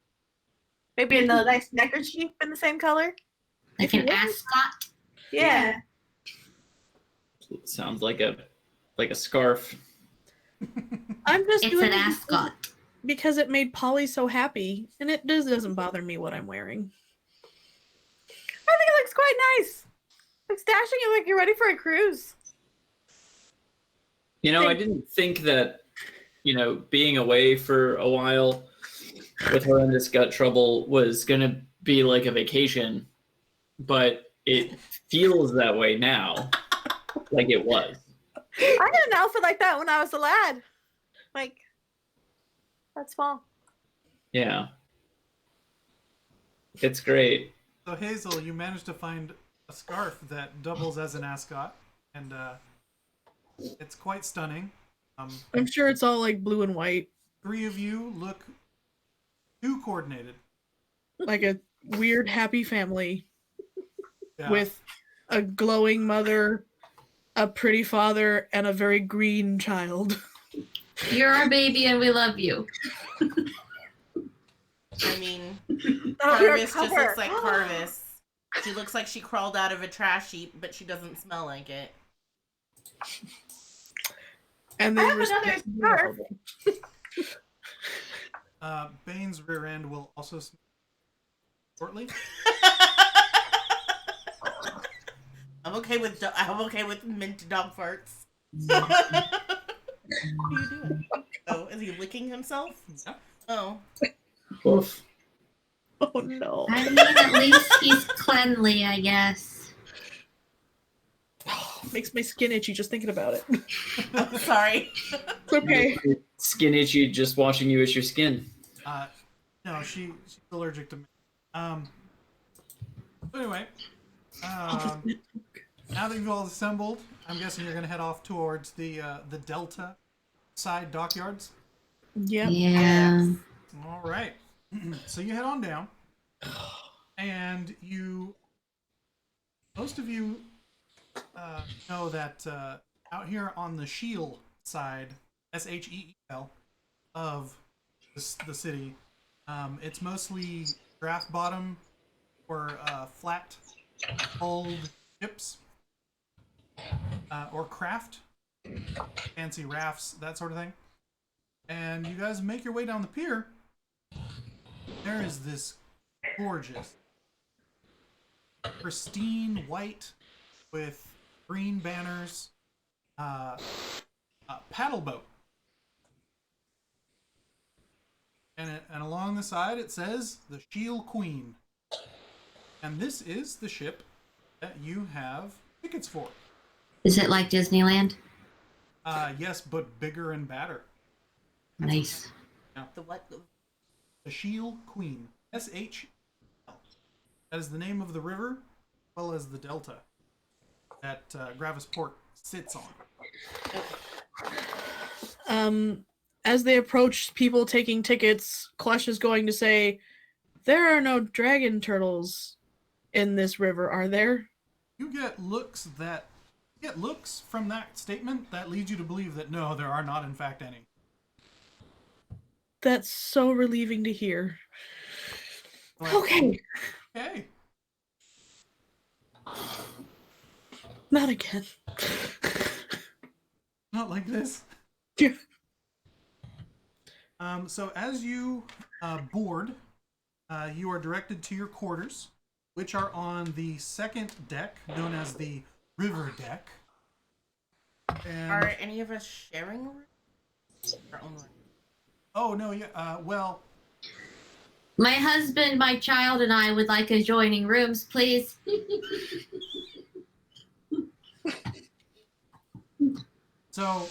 maybe a nice neckerchief in the same color. Like an ascot. Yeah. Sounds like a scarf. I'm just It's doing an it ascot. because it made Polly so happy, and it doesn't bother me what I'm wearing. I think it looks quite nice. Looks dashing and like you're ready for a cruise. You know, I didn't think that, being away for a while with horrendous gut trouble was going to be like a vacation, but it feels that way now, like it was. I had an outfit like that when I was a lad. Like, that small. Yeah. It's great. So Hazel, you managed to find a scarf that doubles as an ascot, and it's quite stunning. I'm sure it's all like blue and white, Three of you look too coordinated. like a weird happy family Yeah. with a glowing mother, a pretty father, and a very green child. You're our baby and we love you. I mean, That'll be our Karvis just cover. looks like Karvis. She looks like she crawled out of a trash heap, but she doesn't smell like it. And I then have another scarf. Bane's rear end will also smell shortly. I'm okay with mint dog farts. What are you doing? Oh, is he licking himself? Yeah. Oh. Oof. Oh no. I mean, at least he's cleanly, I guess. Makes my skin itchy just thinking about it. I'm sorry. It's okay. Skin itchy just watching you itch your skin. No, she's allergic to me. So anyway, now that you've all assembled, I'm guessing you're gonna head off towards the Delta side dockyards. Yep. Yeah. All right. So you head on down, and most of you know that out here on the Sheel side, SHEEL, of the city, it's mostly draft bottom or flat hulled ships, or craft, fancy rafts, that sort of thing. And you guys make your way down the pier. There is this gorgeous, pristine white with green banners paddle boat. And along the side it says the Sheel Queen. And this is the ship that you have tickets for. Is it like Disneyland? Yes, but bigger and badder. Nice. The what? The Sheel Queen. SHL. That is the name of the river, as well as the delta that Gravis Port sits on. as they approach people taking tickets, Klesh is going to say, "There are no dragon turtles in this river, are there?" You get looks from that statement that leads you to believe that no, there are not in fact any. That's so relieving to hear. Like, Okay. Okay. Not again. Not like this. Yeah. So as you board, you are directed to your quarters, which are on the second deck, known as the river deck. And, Are any of us sharing rooms? Our own room? oh no, yeah. Well, My husband, my child, and I would like adjoining rooms, please. so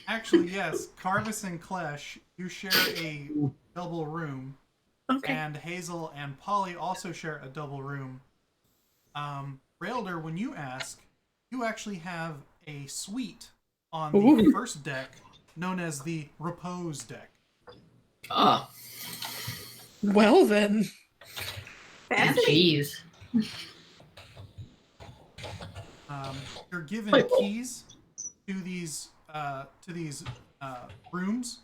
actually, yes, Karvis and Klesh, you share a double room. Okay. And Hazel and Polly also share a double room. Rayldur, when you ask, you actually have a suite on the Ooh. first deck, known as the repose deck. Ah, Well then. Fancy. Jeez. You're given keys to these rooms,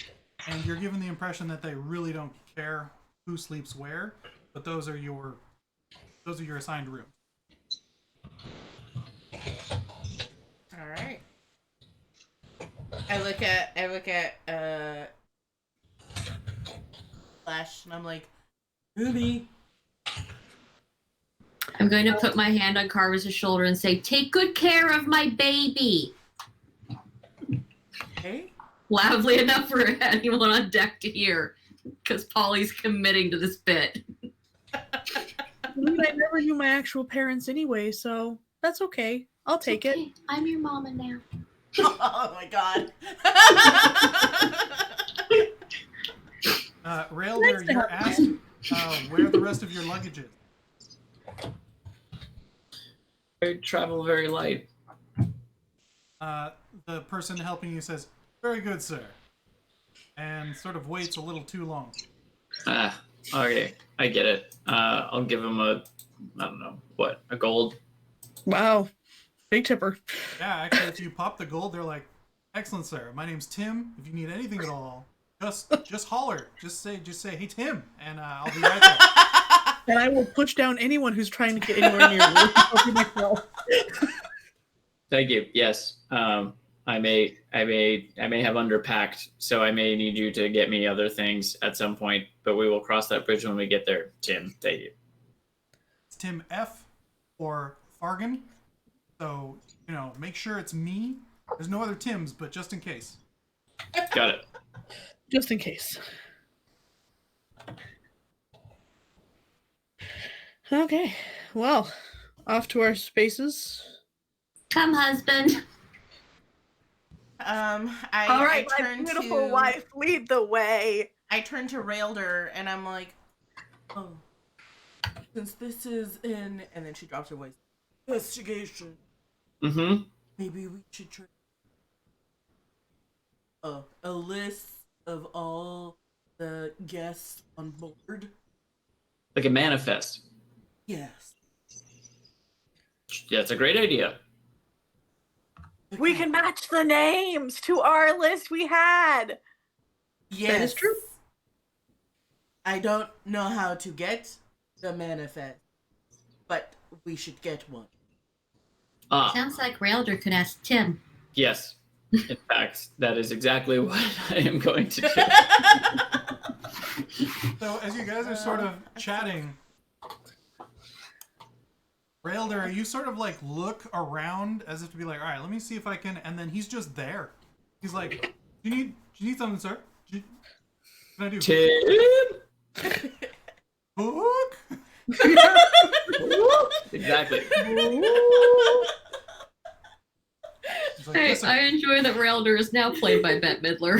and you're given the impression that they really don't care who sleeps where, but those are your assigned rooms. All right. I look at Flash and I'm like, Ruby. I'm going to put my hand on Karvis' shoulder and say, "Take good care of my baby." Hey, Loudly enough for anyone on deck to hear, because Polly's committing to this bit. I mean, I never knew my actual parents anyway, so that's okay. I'll take it. Okay, I'm your mama now. Oh my god. Rayldur, you're asked where the rest of your luggage is. I travel very light. The person helping you says, "Very good, sir," and sort of waits a little too long. Ah, okay, I get it. I'll give him I don't know, a gold? Wow. Big tipper. Yeah, actually, if you pop the gold, they're like, "Excellent, sir. My name's Tim. If you need anything at all, just holler. Just say, hey, Tim, and I'll be right there." And I will push down anyone who's trying to get anywhere near me. I'll be myself. Thank you. Yes. I may have underpacked, so I may need you to get me other things at some point, but we will cross that bridge when we get there. Tim, thank you. It's Tim F. or Fargan. So, make sure it's me. There's no other Tims, but just in case. Got it. Just in case. Okay. Well, off to our spaces. Come, husband. All right, I my turn beautiful to, wife, lead the way. I turn to Rayldur and I'm like, oh, since this is in, and then she drops her voice, investigation. Mm-hmm. Maybe we should try a list of all the guests on board. Like a manifest. Yes. Yeah, it's a great idea. We can match the names to our list we had. Yes. That is true. I don't know how to get the manifest, but we should get one. Ah, Sounds like Rayldur could ask Tim. yes. In fact, that is exactly what I am going to do. So, as you guys are sort of chatting, Rayldur, you sort of like look around as if to be like, all right, let me see if I can, and then he's just there. He's like, do you need something, sir? What can I do? Tim? Book? Exactly. He's like, Hey, listen, I enjoy that Rayldur is now played by Bette Midler.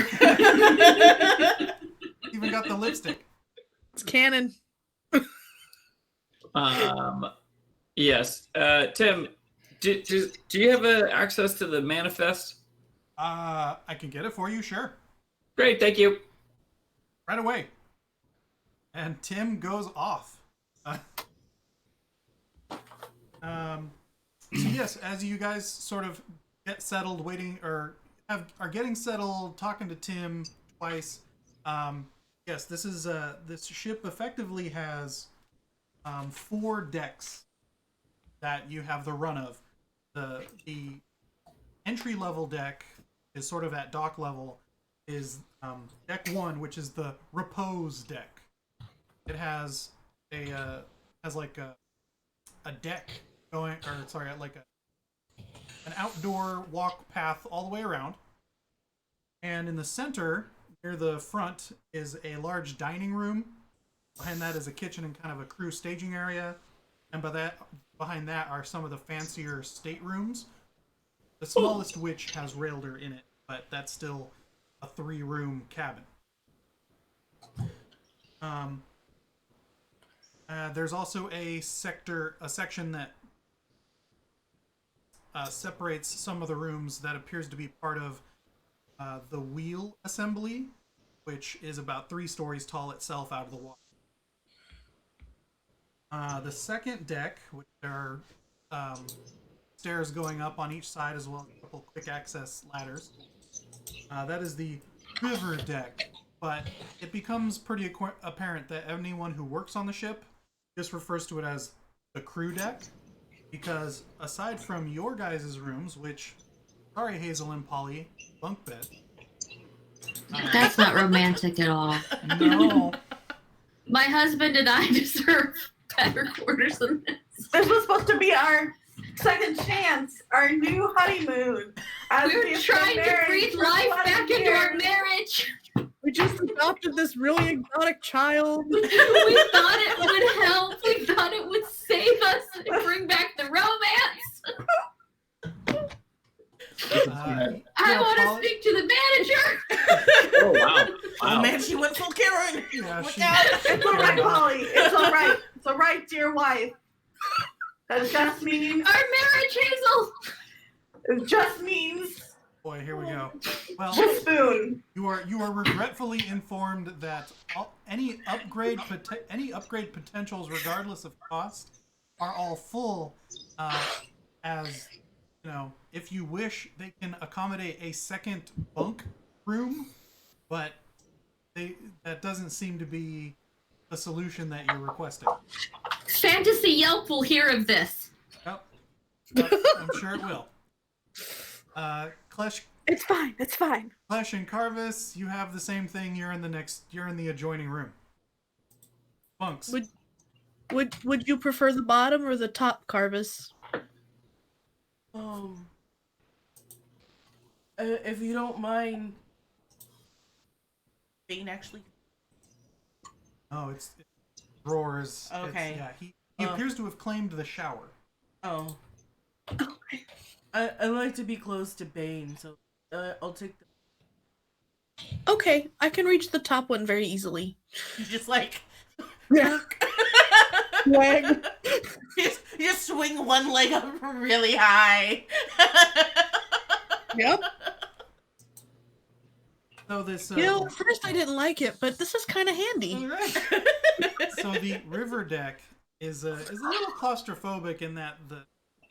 even got the lipstick. It's canon. Yes. Tim, do you have access to the manifest? I can get it for you, sure. Great, thank you. Right away. And Tim goes off. So yes, as you guys sort of get settled, waiting or are getting settled, talking to Tim twice. Yes, this is this ship effectively has 4 decks that you have the run of. The entry level deck is sort of at dock level. Is deck 1, which is the repose deck. It has a deck going, or sorry, like an outdoor walk path all the way around. And in the center, near the front, is a large dining room. Behind that is a kitchen and kind of a crew staging area. And behind that are some of the fancier staterooms. The smallest which has Rayldur in it, but that's still a 3-room cabin. There's also a section that separates some of the rooms that appears to be part of the wheel assembly, which is about 3 stories tall itself out of the water. The second deck, which there are stairs going up on each side as well as a couple quick access ladders. That is the river deck, but it becomes pretty apparent that anyone who works on the ship just refers to it as the crew deck, because aside from your guys' rooms, which, sorry Hazel and Polly, bunk bed. That's not romantic at all. No. My husband and I deserve better quarters than this. This was supposed to be our second chance, our new honeymoon. We're trying to breathe life back into our marriage. We just adopted this really exotic child. We thought it would help. We thought it would save us and bring back the romance. I want to speak to the manager. Oh, wow. Oh man, she went full Karen. Yeah, Look she- out. It's all right, Polly. It's all right. It's all right, dear wife. That just means. Our marriage, Hazel. It just means. Boy, here we go. Well, The spoon. you are regretfully informed that any upgrade potentials, regardless of cost, are all full. As you know, if you wish, they can accommodate a second bunk room, but that doesn't seem to be the solution that you're requesting. Fantasy Yelp will hear of this. Yep. I'm sure it will. Klesh It's fine. It's fine. and Karvis, you have the same thing. You're in the adjoining room. Bunks. Would you prefer the bottom or the top, Karvis? If you don't mind, Bane actually. Oh, it's drawers. Okay. He appears to have claimed the shower. Oh. I like to be close to Bane, so I'll take the. Okay, I can reach the top one very easily. Just like. Yeah. Swag. you just swing one leg up really high. Yep. So this. At first I didn't like it, but this is kind of handy. All right. So the river deck is a little claustrophobic in that the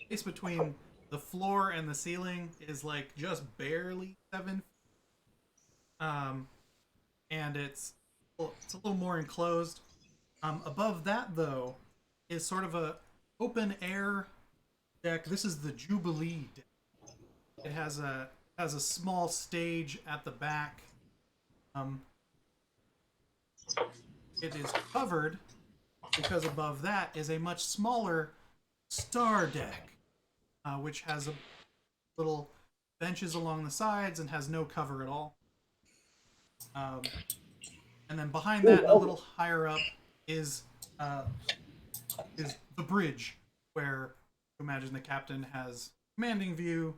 space between the floor and the ceiling is like just barely 7 feet. And it's a little more enclosed. Above that though is sort of a open air deck. This is the Jubilee deck. It has a small stage at the back. It is covered because above that is a much smaller star deck, which has a little benches along the sides and has no cover at all. And then behind that, a little higher up, is the bridge, where you imagine the captain has commanding view,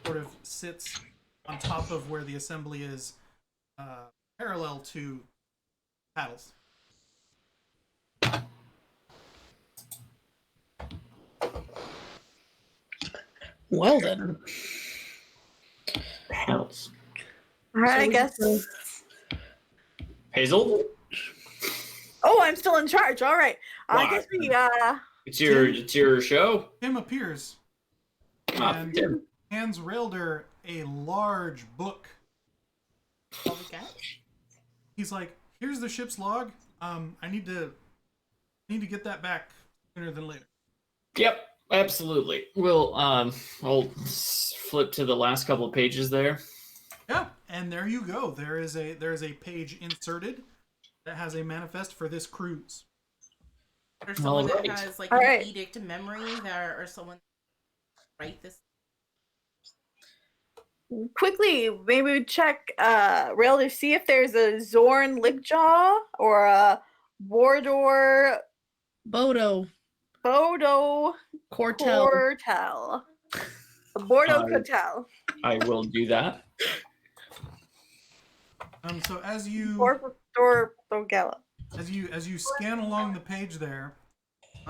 sort of sits on top of where the assembly is, parallel to paddles. Well then. Paddles. All right, So I we guess. just, Hazel, Oh, I'm still in charge. All right. I Wow. guess we it's your show. Tim appears Ah, and Tim. hands Rayldur a large book. What we got? He's like, "Here's the ship's log. I need to get that back sooner than later." Yep, absolutely. We'll I'll flip to the last couple of pages there. Yeah, and there you go. There is a page inserted that has a manifest for this cruise. Or someone Alright. that has like All an right. edict of memory that, or someone write this. quickly maybe check Rail to see if there's a Zorn Lickjaw or a Bordor Bodo, Bodo Cortel. Cortel. A Bordo Uh, Cortel. I will do that. So as you Borgella. as you scan along the page there,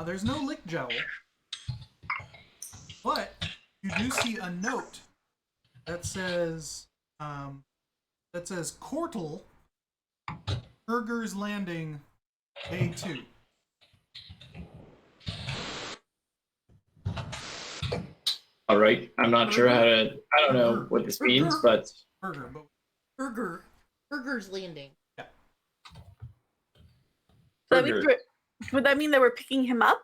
there's no lick jowl, but you do see a note that says Cortel, Burger's Landing, Day 2. All right. I'm not sure how to. I don't know what this means, but Burger's Landing. So that means would that mean that we're picking him up?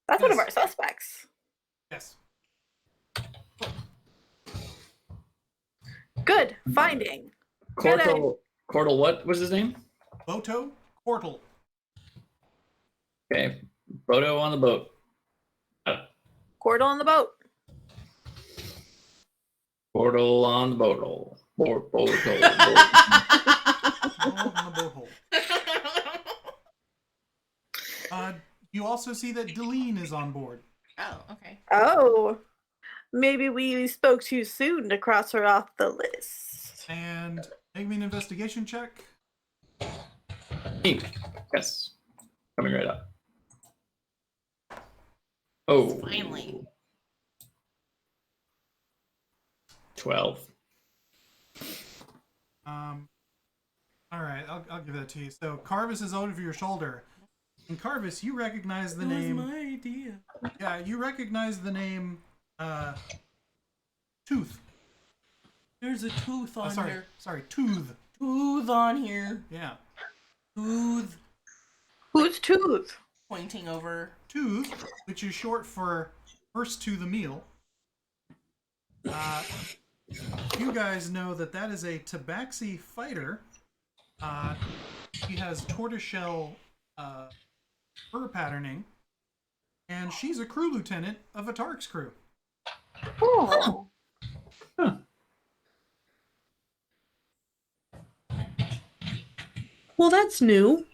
That's one of Yes. our suspects. Yes. Good finding. Cortel. What was his name? Boto Cortel. Okay. Bodo on the boat. Cordal on the boat. Portal on the boat. Boat. All in the boat hole. You also see that Deline is on board. Oh, okay. Oh. Maybe we spoke too soon to cross her off the list. And make me an investigation check. Me. Yes. Coming right up. Oh. Finally. 12. All right, I'll give that to you. So Karvis is over your shoulder, and Karvis, you recognize the That was name. my idea. Yeah, you recognize the name. Tooth. There's a tooth on here. Sorry, Tooth. Tooth on here. Yeah, Tooth. Who's Tooth? Pointing over. Tooth, which is short for first to the meal. You guys know that is a tabaxi fighter. She has tortoiseshell fur patterning, and she's a crew lieutenant of Atarik's crew. Oh. Huh. Well, that's new.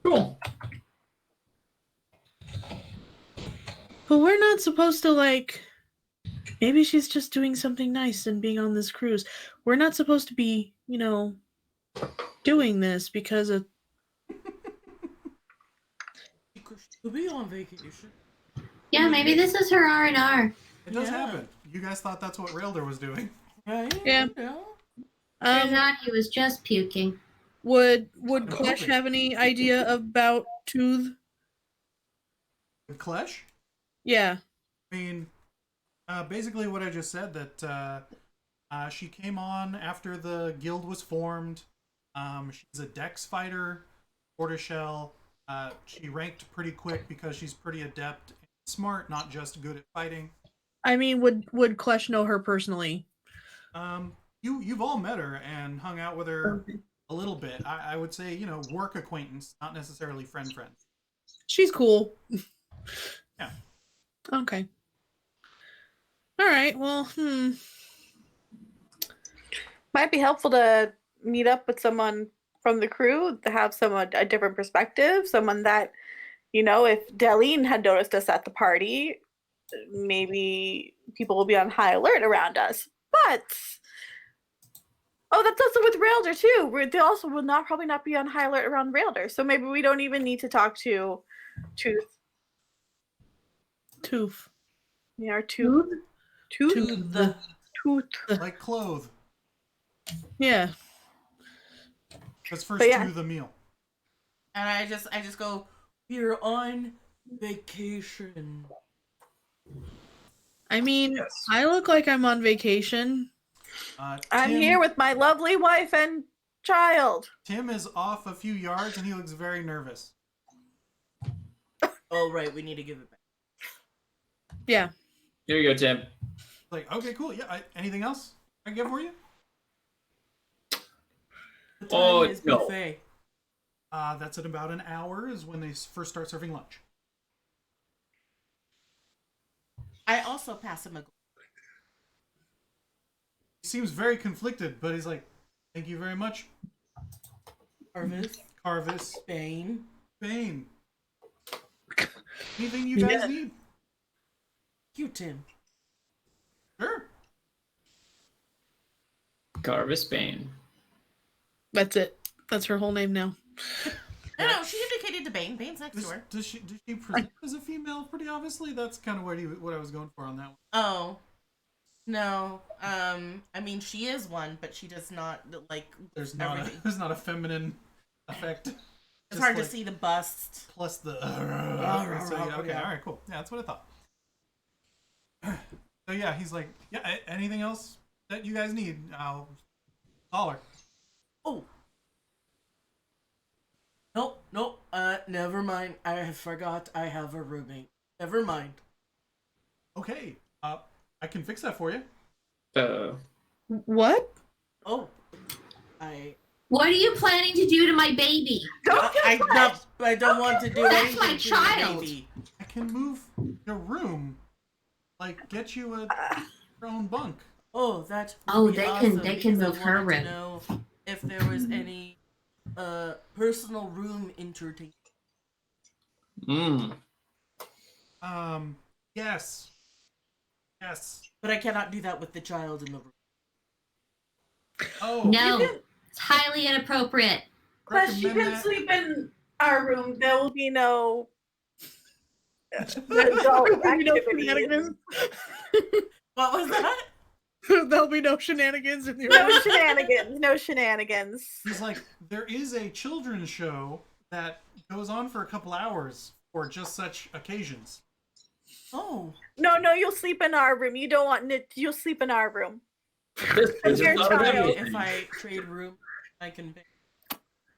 Cool. But we're not supposed to, like, maybe she's just doing something nice and being on this cruise. We're not supposed to be, doing this because of... To be on vacation. Yeah, maybe this is her R&R. It does Yeah. happen. You guys thought that's what Rayldur was doing. Right? Yeah. Turns out he was just puking. Would I'm Klesh hoping. have any idea about Tooth? With Klesh? Yeah. I mean, basically what I just said, that she came on after the guild was formed. She's a dex fighter, tortoiseshell. She ranked pretty quick because she's pretty adept and smart, not just good at fighting. I mean, would Klesh know her personally? You've all met her and hung out with her a little bit. I would say, work acquaintance, not necessarily friend. She's cool. Yeah. Okay. All right. Well, Might be helpful to meet up with someone from the crew to have a different perspective. Someone that, if Deline had noticed us at the party, maybe people will be on high alert around us. But that's also with Rayldur too. They also will probably not be on high alert around Rayldur. So maybe we don't even need to talk to Tooth. Tooth. We are tooth. To Tooth. Like clothe. Yeah. That's first But yeah. to the meal. And I just go, we're on vacation. I mean, I look like I'm on vacation. I'm Tim- here with my lovely wife and child. Tim is off a few yards and he looks very nervous. Oh, right, we need to give it back. Yeah. Here you go, Tim. Like, okay, cool. Yeah. Anything else I can get for you? The time Oh, is no. buffet. That's at about an hour is when they first start serving lunch. I also pass him a gold. He seems very conflicted, but he's like, thank you very much. Karvis. Bane. Bane. Anything you guys need? You, Tim. Sure. Karvis Bane. That's it. That's her whole name now. No, she indicated to Bane. Bane's next to her. Does she present as a female pretty obviously? That's kind of what I was going for on that one. Oh. No. I mean, she is one, but she does not, like, There's everything. not a feminine effect. It's Just hard like, to see the bust. Plus the. So, yeah, okay, all right, cool. Yeah, that's what I thought. So yeah, he's like, yeah. Anything else that you guys need? I'll call her. Oh. Nope. Never mind. I forgot I have a roommate. Never mind. Okay. I can fix that for you. What? Oh. What are you planning to do to my baby? Don't I don't want to do That's anything my to your child. baby. I can move your room. Like, get you your own bunk. Oh, that would Oh, be they awesome, can because I move her wanted to room. know if there was any personal room entertainment. Yes. But I cannot do that with the child in the room. Oh. No, You can- it's highly inappropriate. But you recommend can that. sleep in our room. There will be no adult activities. What was that? There'll be no shenanigans in the No room. shenanigans. No shenanigans. He's like, there is a children's show that goes on for a couple hours for just such occasions. Oh. No, you'll sleep in our room. You don't want you'll sleep in our room. This is Your not a child. baby. If I trade room, I can pick.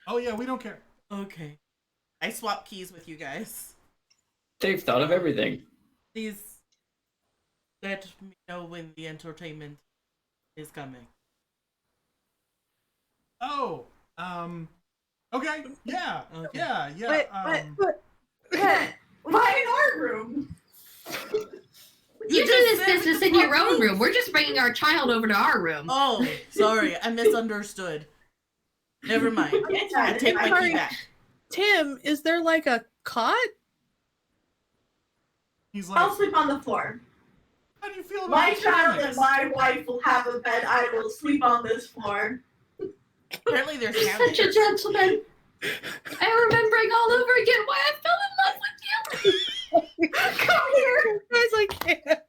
Oh yeah, we don't care. Okay. I swap keys with you guys. They've thought of everything. Please let me know when the entertainment is coming. Oh, okay, yeah, Okay. yeah. Why in our room? You do this business in your own room. We're just bringing our child over to our room. Oh, sorry, I misunderstood. Never mind. I take my key Sorry. back. Tim, is there like a cot? He's I'll like, sleep on the floor. how do you feel about My the child dynamics? and my wife will have a bed. I will sleep on this floor. Apparently there's You're such a gentleman. I'm remembering all over again why I fell in love with you. Come here. Guys, I can't.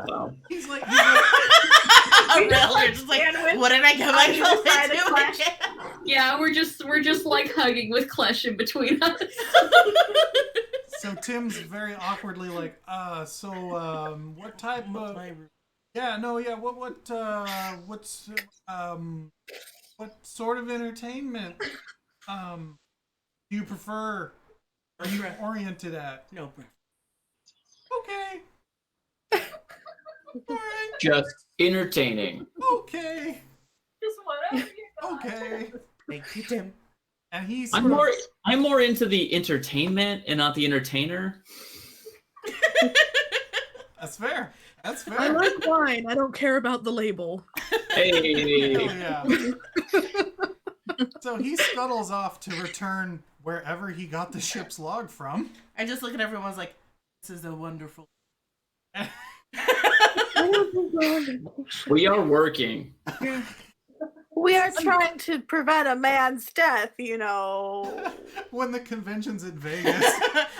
Wow. He's like, They're just like, sandwich what did I get on either side of myself Klesh. into? Yeah, we're just like hugging with Klesh in between us. so Tim's very awkwardly like, what type of? My room. Yeah, no, yeah. What sort of entertainment do you prefer? Are you oriented at? No, bro. Okay. Alright, Just entertaining. okay. Just whatever. Okay. Thank you, Tim. And he's I'm more into the entertainment and not the entertainer. That's fair. That's fair. I like wine. I don't care about the label. Hey. Hell yeah. So he scuttles off to return wherever he got the ship's log from. I just look at everyone's like, This is a wonderful. We are working. We are trying to prevent a man's death, you know. When the convention's in Vegas.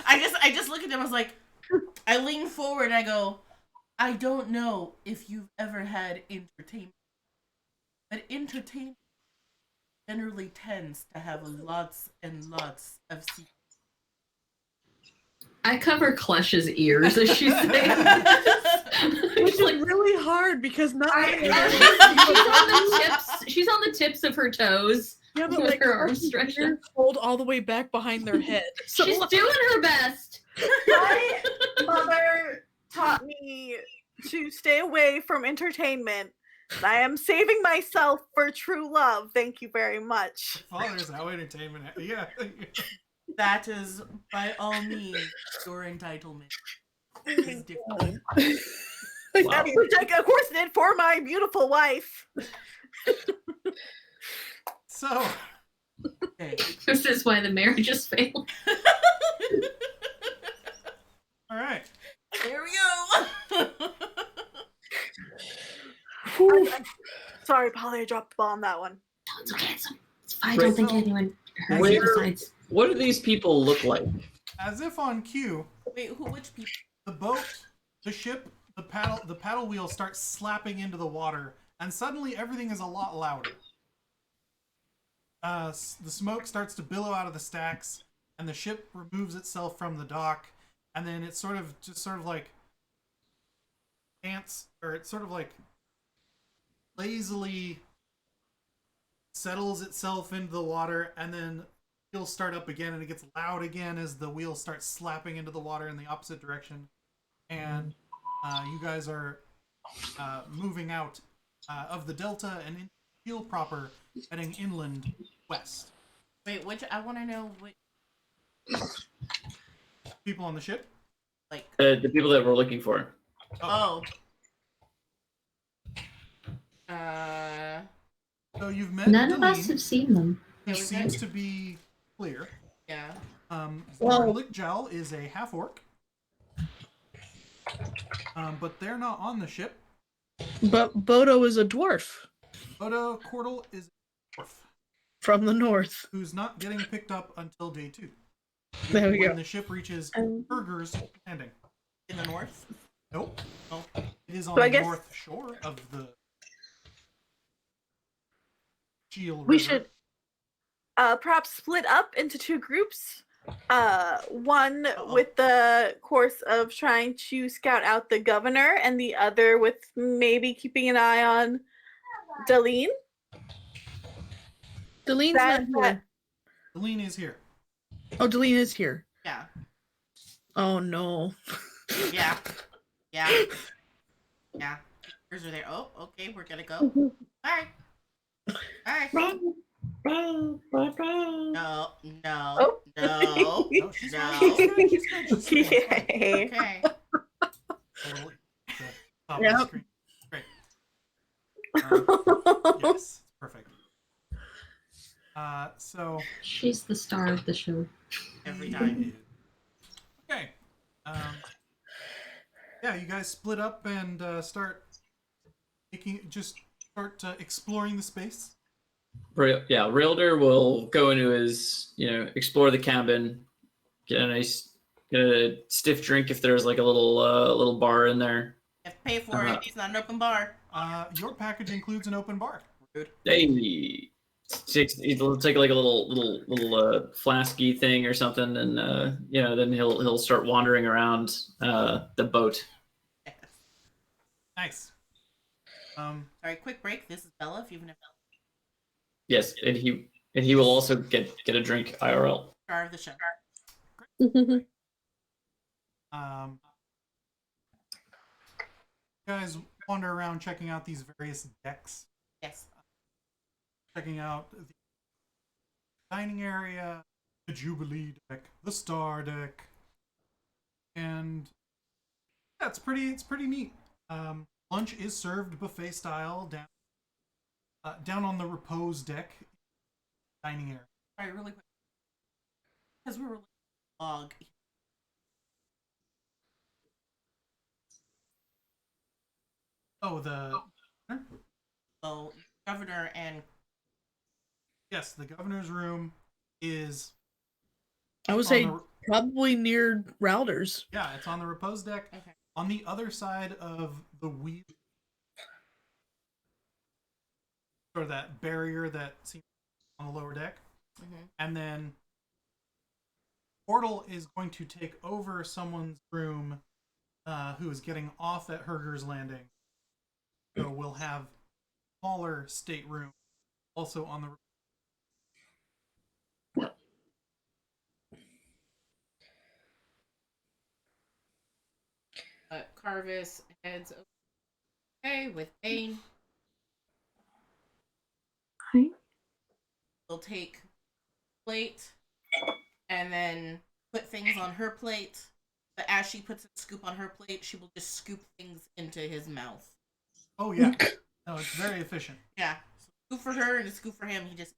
I just look at them. I was like, I lean forward and I go, I don't know if you've ever had entertainment, but entertainment generally tends to have lots and lots of secrets. I cover Klesh's ears as she's saying this. Which She's is like, really hard because not many she's on the tips of her toes. Yeah, but with like her arms Klesh's stretched ears fold all the way back behind their head. So She's doing her best. My mother taught me to stay away from entertainment. I am saving myself for true love. Thank you very much. Father's how entertainment. Yeah. That is, by all means, your entitlement. Is different. Wow. Which I, of course, did for my beautiful wife. So, Okay. This is why the marriages failed. all right. There we go. Sorry, Polly, I dropped the ball on that one. No, it's okay. It's fine. I don't think anyone heard Where- you besides. What do these people look like? As if on cue, Wait, which people? the boat, the ship, the paddle wheel starts slapping into the water, and suddenly everything is a lot louder. The smoke starts to billow out of the stacks, and the ship removes itself from the dock, and then it sort of like dance, or it sort of like lazily settles itself into the water, and then wheels start up again, and it gets loud again as the wheels start slapping into the water in the opposite direction. And you guys are moving out of the delta and into the field proper, heading inland west. Wait, which? I want to know which. People on the ship? Like, The people that we're looking for. oh. So you've met None of us Deline, have seen them. who Yeah, we seems met- to be clear. Yeah. Well- Lickjal is a half-orc. But they're not on the ship. But Bodo is a dwarf Oda Cordal is a dwarf, from the north. who's not getting picked up until day 2. There we when go. the ship reaches Burger's Landing. In the north? Nope. Oh. It is on So I the guess- north shore of the Shield We River. should perhaps split up into two groups. One with the course of trying to scout out the governor, and the other with maybe keeping an eye on Deline. Delene's That- not here. Deline is here. Oh, Deline is here. Yeah. Oh no. Yeah. Yeah. Yeah. Yours are there. Oh, okay, we're gonna go. Alright. Alright. No, no, Oh. no, No, she's no. fine. She's fine. She's fine. Yay. Okay. Totally. The top of Yep. the screen. Great. Yes. Perfect. So She's the star of the show. Every time. Okay. Yeah, you guys split up and start exploring the space. Rayldur will go into his, explore the cabin, get a stiff drink if there's like a little bar in there. You have to pay for it. It's not an open bar. Your package includes an open bar. Rude. Hey, he'll take like a little flasky thing or something, and then he'll start wandering around the boat. Yes. Nice. Alright, quick break. This is Bella. If you've never Yes, and he will also get a drink IRL. star of the show. You guys wander around checking out these various decks, Yes. checking out the dining area, the Jubilee deck, the Star deck, and yeah, it's pretty neat. Lunch is served buffet style down on the repose deck, dining area. Alright, really quick. Because we were log. Oh, the So, governor and yes, the governor's room is I would on say the- Probably near Rayldur. Yeah, it's on the repose deck. Okay. On the other side of the wheel, or that barrier that seems on the lower deck. Mm-hmm. And then Portal is going to take over someone's room who is getting off at Herger's Landing. So we'll have smaller stateroom also on the. Karvis heads okay with Bane. Hi. He'll take plate and then put things on her plate. But as she puts a scoop on her plate, she will just scoop things into his mouth. Oh yeah, no, it's very efficient. Yeah, so scoop for her and a scoop for him. He just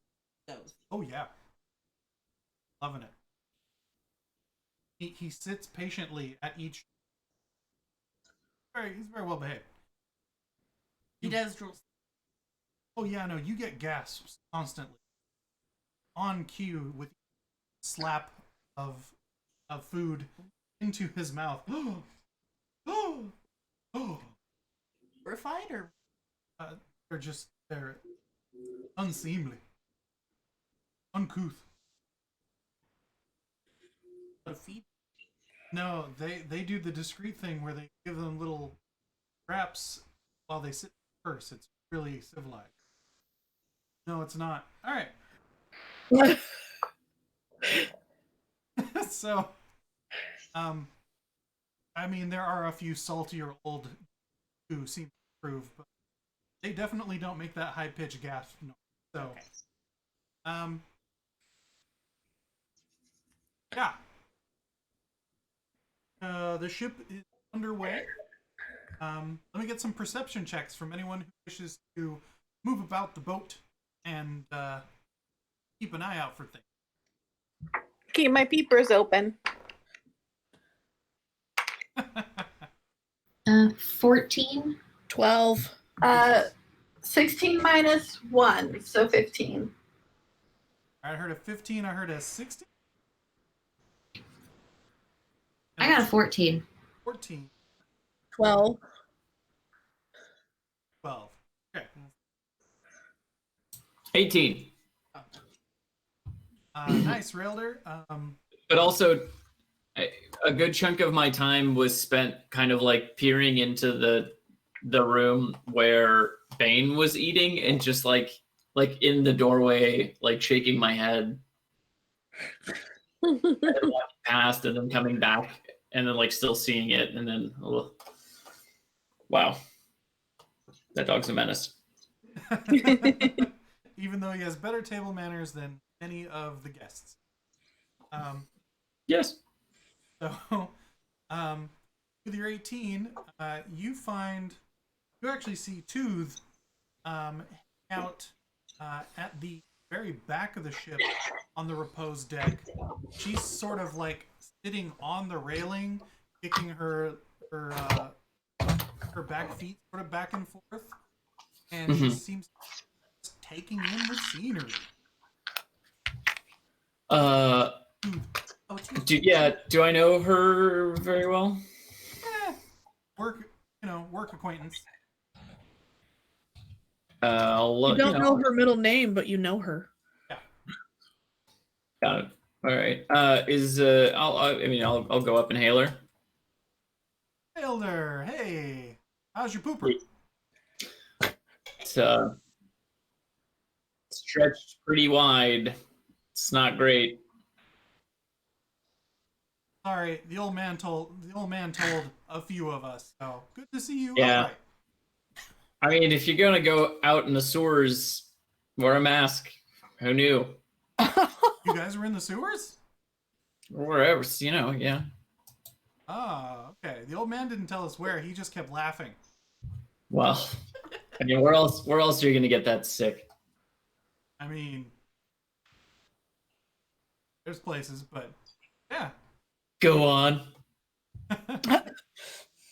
goes. Oh yeah, loving it. He sits patiently at each. He's very well behaved. He does drool. Oh yeah, no, you get gasps constantly. On cue with slap of food into his mouth. We're a fighter. They're unseemly, uncouth. A feed. No, they do the discreet thing where they give them little scraps while they sit first. It's really civilized. No, it's not. All right. So, I mean, there are a few saltier old who seem to approve, but they definitely don't make that high-pitched gasp noise. So, Okay. Yeah. The ship is underway. Let me get some perception checks from anyone who wishes to move about the boat and keep an eye out for things. Keep my peepers open. 14. 12. 16 minus 1, so 15. I heard a 15. I heard a 16. I got a 14. 14. 12. 12. Okay. 18. Nice, Rayldur. But also, a good chunk of my time was spent kind of like peering into the room where Bane was eating and just like in the doorway, like shaking my head. And walking past and then coming back and then like still seeing it and then wow, that dog's a menace. Even though he has better table manners than any of the guests. Yes. So, with your 18, you actually see Tooth out at the very back of the ship on the repose deck. She's sort of like sitting on the railing, kicking her back feet sort of back and forth, and she seems just taking in the scenery. Do I know her very well? Work acquaintance. You don't know her middle name, but you know her. Yeah. Got it. All right. I'll go up and hail her. Elder, hey, how's your pooper? It's stretched pretty wide. It's not great. Sorry, the old man told a few of us. So good to see you. Yeah. All right. I mean, if you're gonna go out in the sewers, wear a mask. Who knew? You guys were in the sewers? Or wherever, yeah. Ah, okay. The old man didn't tell us where. He just kept laughing. Well, I mean, where else are you gonna get that sick? I mean, there's places, but yeah. Go on.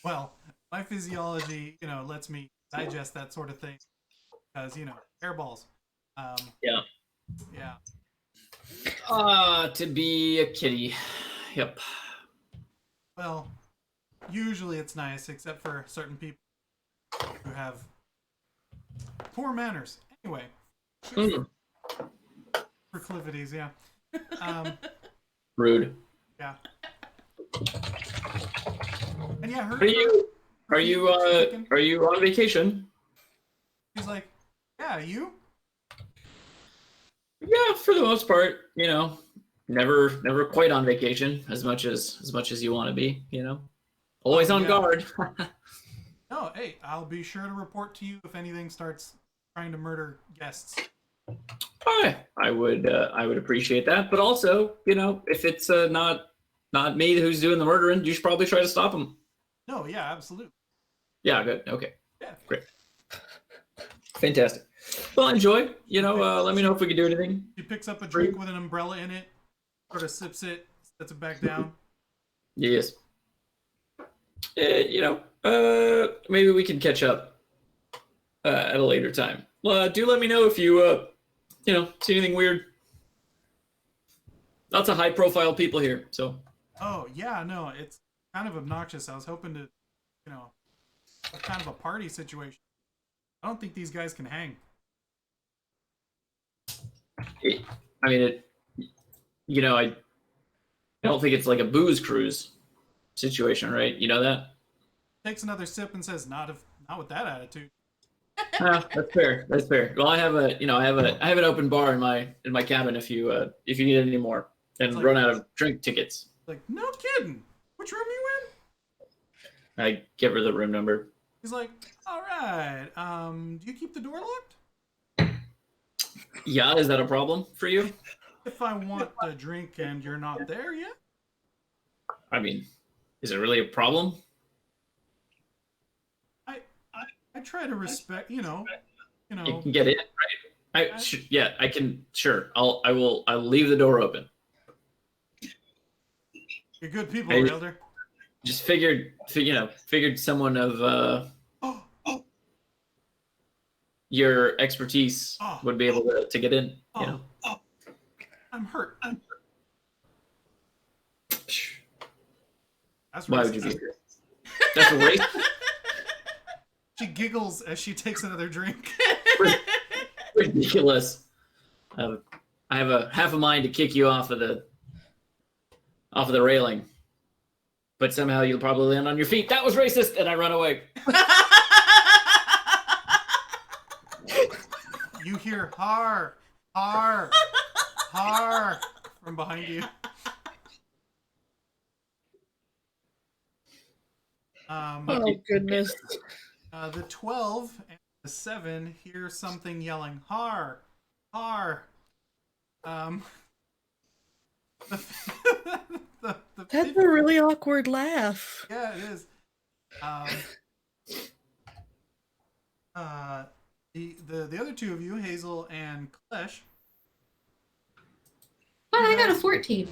Well, my physiology, lets me digest that sort of thing because, hairballs. Yeah. Yeah. To be a kitty. Yep. Well, usually it's nice, except for certain people who have poor manners. Anyway. Proclivities, yeah. Rude. Yeah. And yeah, Are you on vacation? He's like, yeah, you? Yeah, for the most part, you know, never quite on vacation as much as you want to be, you know. Always on guard. No, hey, I'll be sure to report to you if anything starts trying to murder guests. I would appreciate that, but also, you know, if it's not me who's doing the murdering, you should probably try to stop him. No, yeah, absolutely. Yeah, good. Okay. Yeah. Great. Fantastic. Well, enjoy. You know, let me know if we can do anything. He picks up a drink with an umbrella in it, sort of sips it, sets it back down. Yes. You know, maybe we can catch up at a later time. Do let me know if you, you know, see anything weird. Lots of high-profile people here, so. Oh, yeah, no, it's kind of obnoxious. I was hoping to, you know, have kind of a party situation. I don't think these guys can hang. I mean, you know, I don't think it's like a booze cruise situation, right? You know that? Takes another sip and says, not with that attitude. That's fair. That's fair. Well, I have an open bar in my cabin if you need any more and like, run out of drink tickets. Like, no kidding. Which room you in? I give her the room number. He's like, all right. Do you keep the door locked? Yeah, is that a problem for you? If I want a drink and you're not there yet? I mean, is it really a problem? I try to respect, you know. You can get in, right? I can. Sure, I'll leave the door open. You're good people, Rayldur. Just figured someone of your expertise would be able to get in. You know. I'm hurt. That's Why would you be here? That's racist. She giggles as she takes another drink. Ridiculous. I have a half a mind to kick you off of the railing, but somehow you'll probably land on your feet. That was racist, and I run away. You hear har, har, har from behind you. Oh goodness. The 12 and the 7 hear something yelling har, har. That's a really awkward laugh. Yeah, it is. The other two of you, Hazel and Klesh. But I got a 14.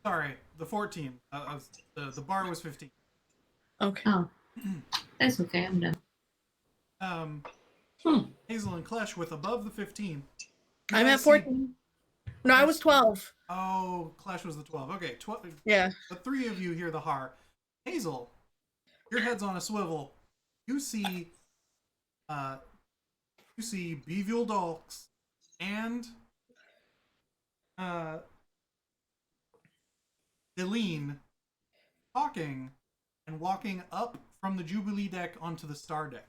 Sorry, the 14. The bar was 15. Okay. Oh, that's okay. I'm done. Hazel and Klesh with above the 15. I'm at 14. No, I was 12. Oh, Klesh was the 12. Okay, 12. Yeah. The three of you hear the har. Hazel, your head's on a swivel. You see Beevil Dolks and Deline talking and walking up from the Jubilee deck onto the Star deck.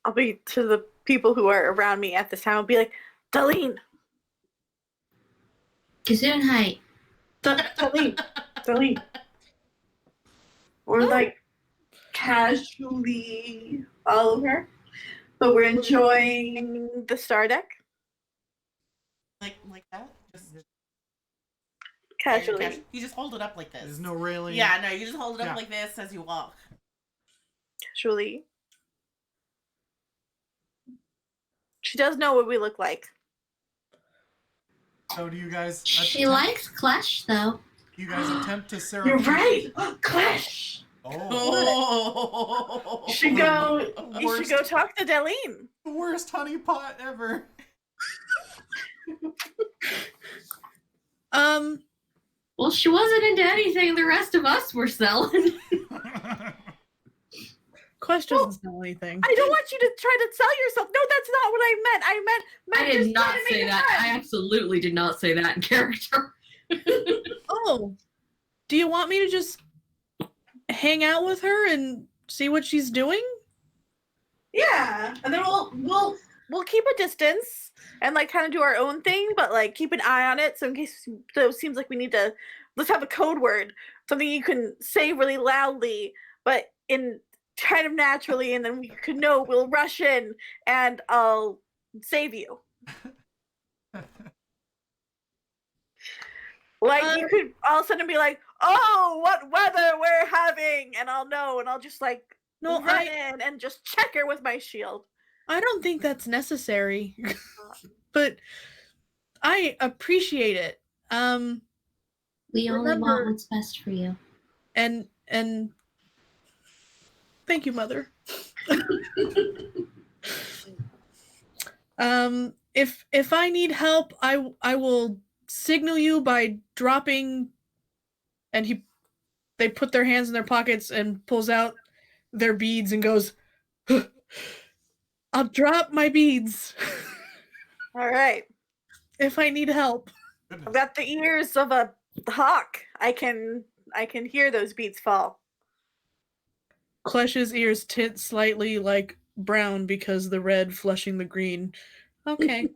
I'll be to the people who are around me at this time. I'll be like, Deline, Gesundheit. Deline. Or like casually follow her, but we're enjoying. the Star deck Like that? Just casually. You just hold it up like this. There's no railing. Yeah, no, you just hold it up Yeah. like this as you walk. Casually. She does know what we look like. So do you guys? She likes Klesh, though. You guys attempt to You're right. Clash. Oh. You should go talk to Delene. Worst honey pot ever. Well, she wasn't into anything the rest of us were selling. Quest doesn't sell anything. I don't want you to try to sell yourself. No, that's not what I meant. I meant I did just not trying to say make that. friends. I absolutely did not say that in character. Oh, do you want me to just hang out with her and see what she's doing? Yeah, and then we'll keep a distance and like kind of do our own thing, but like keep an eye on it. So in case it seems like we need to, let's have a code word, something you can say really loudly, but in kind of naturally, and then we could know we'll rush in and I'll save you. Like you could all of a sudden be like, "Oh, what weather we're having," and I'll know, and I'll just like run in and just check her with my shield. I don't think that's necessary, but I appreciate it. We only want what's best for you. And thank you, Mother. If I need help, I will signal you by dropping. And they put their hands in their pockets and pulls out their beads and goes, I'll drop my beads. All right. If I need help. I've got the ears of a hawk. I can hear those beats fall. Klesh's ears tint slightly like brown because the red flushing the green. Okay.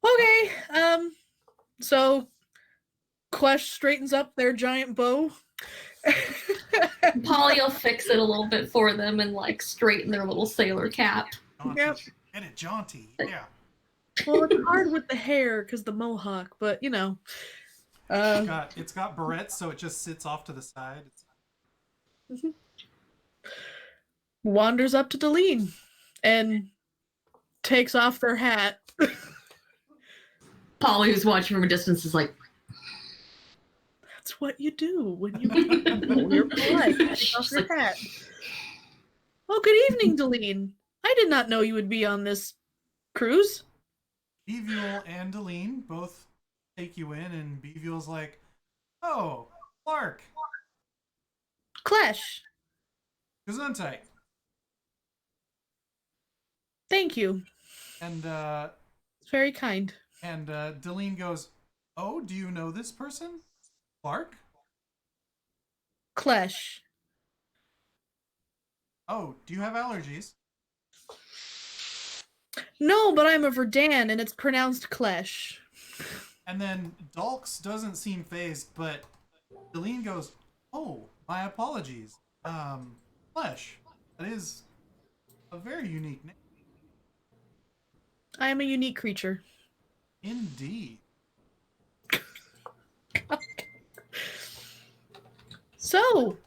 Okay. So Klesh straightens up their giant bow. Polly will fix it a little bit for them and like straighten their little sailor cap. Yep. Get it jaunty. Yeah. Well, it's hard with the hair because the mohawk, but you know. It's got barrettes, so it just sits off to the side. Wanders up to Delene and takes off their hat. Polly, who's watching from a distance, is like, that's what you do when you're polite. Take off your hat. Oh, good evening, Delene. I did not know you would be on this cruise. Beevule and Delene both take you in, and Beevule's like, "Oh, Clark. Klesh. Gesundheit." Thank you. And it's very kind. And Delene goes, "Oh, do you know this person? Clark?" Klesh. "Oh, do you have allergies?" No, but I'm a Verdan, and it's pronounced Klesh. And then Dalks doesn't seem fazed, but Delene goes, "Oh, my apologies. Klesh. That is a very unique name." I am a unique creature. Indeed. So,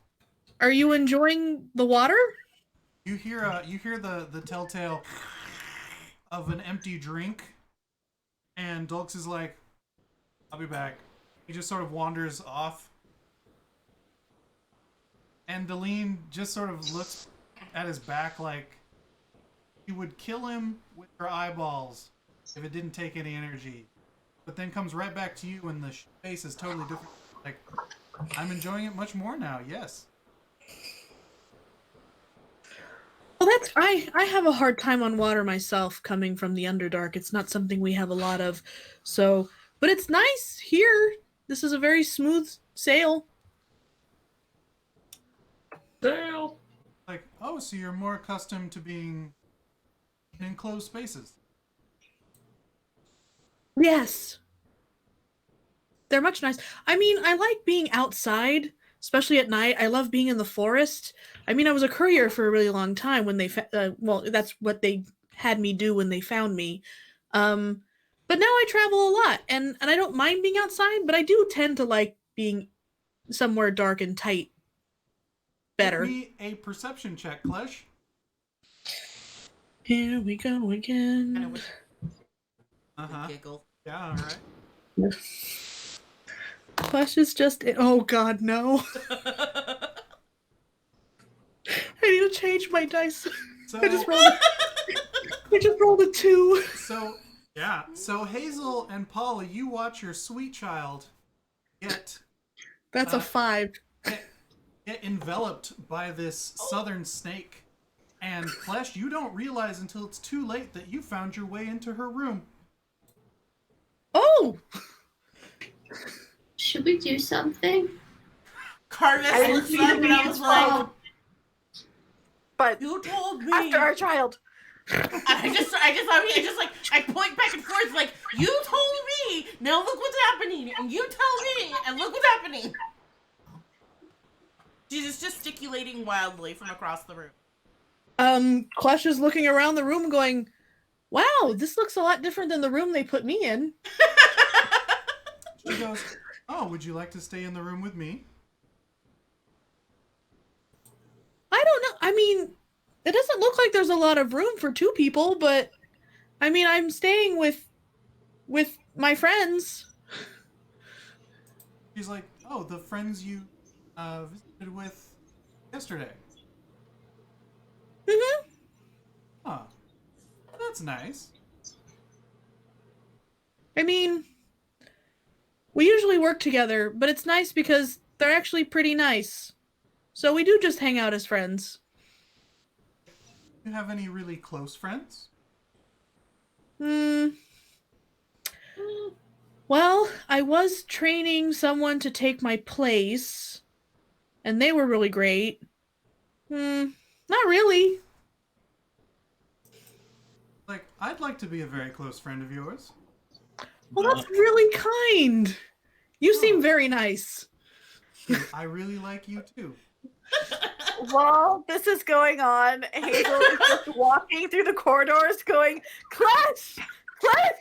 are you enjoying the water? You hear the telltale of an empty drink, and Dulx is like, "I'll be back." He just sort of wanders off, and Delene just sort of looks at his back like she would kill him with her eyeballs if it didn't take any energy, but then comes right back to you, and the face is totally different. Like, "I'm enjoying it much more now. Yes." Well, I have a hard time on water myself, coming from the Underdark. It's not something we have a lot of, so, but it's nice here. This is a very smooth sail. Sail. Like, "Oh, so you're more accustomed to being in enclosed spaces." Yes. They're much nice. I mean, I like being outside, especially at night. I love being in the forest. I mean, I was a courier for a really long time when they, well, that's what they had me do when they found me. But now I travel a lot, and I don't mind being outside, but I do tend to like being somewhere dark and tight better. Give me a perception check, Klesh. Here we go again. Uh-huh. Giggle. Yeah, all right. Klesh is just. Oh God, no! I need to change my dice. So, I just rolled a 2. So Hazel and Polly, you watch your sweet child get That's a 5. get enveloped by this southern snake. And Klesh, you don't realize until it's too late that you found your way into her room. Oh! Should we do something? Karvis looks up and I was like, But You told me. after our child. I point back and forth like, you told me, now look what's happening, and you tell me, and look what's happening. She's just gesticulating wildly from across the room. Klesh is looking around the room going, wow, this looks a lot different than the room they put me in. She goes, oh, would you like to stay in the room with me? I don't know. I mean, it doesn't look like there's a lot of room for 2 people, but I mean, I'm staying with my friends. She's like, oh, the friends you visited with yesterday. Mm-hmm. Huh. That's nice. I mean, we usually work together, but it's nice because they're actually pretty nice. So we do just hang out as friends. Do you have any really close friends? Well, I was training someone to take my place, and they were really great. Not really. Like, I'd like to be a very close friend of yours. Well, that's really kind. You seem very nice. I really like you too. While this is going on, Hazel is just walking through the corridors going, Klesh! Klesh!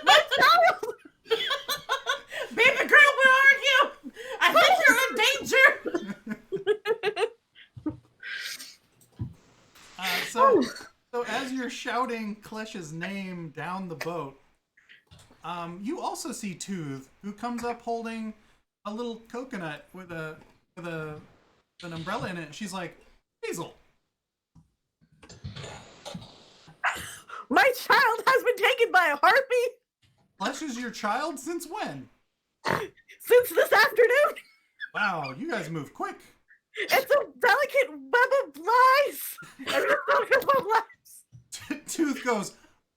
My child! Baby girl, where are you? I think you're in danger. So as you're shouting Klesh's name down the boat, you also see Tooth, who comes up holding a little coconut with an umbrella in it. She's like, Hazel. My child has been taken by a harpy Klesh is your child since when? since this afternoon. Wow, you guys move quick. It's a delicate web of lies. And it's not a web of lies. Tooth goes,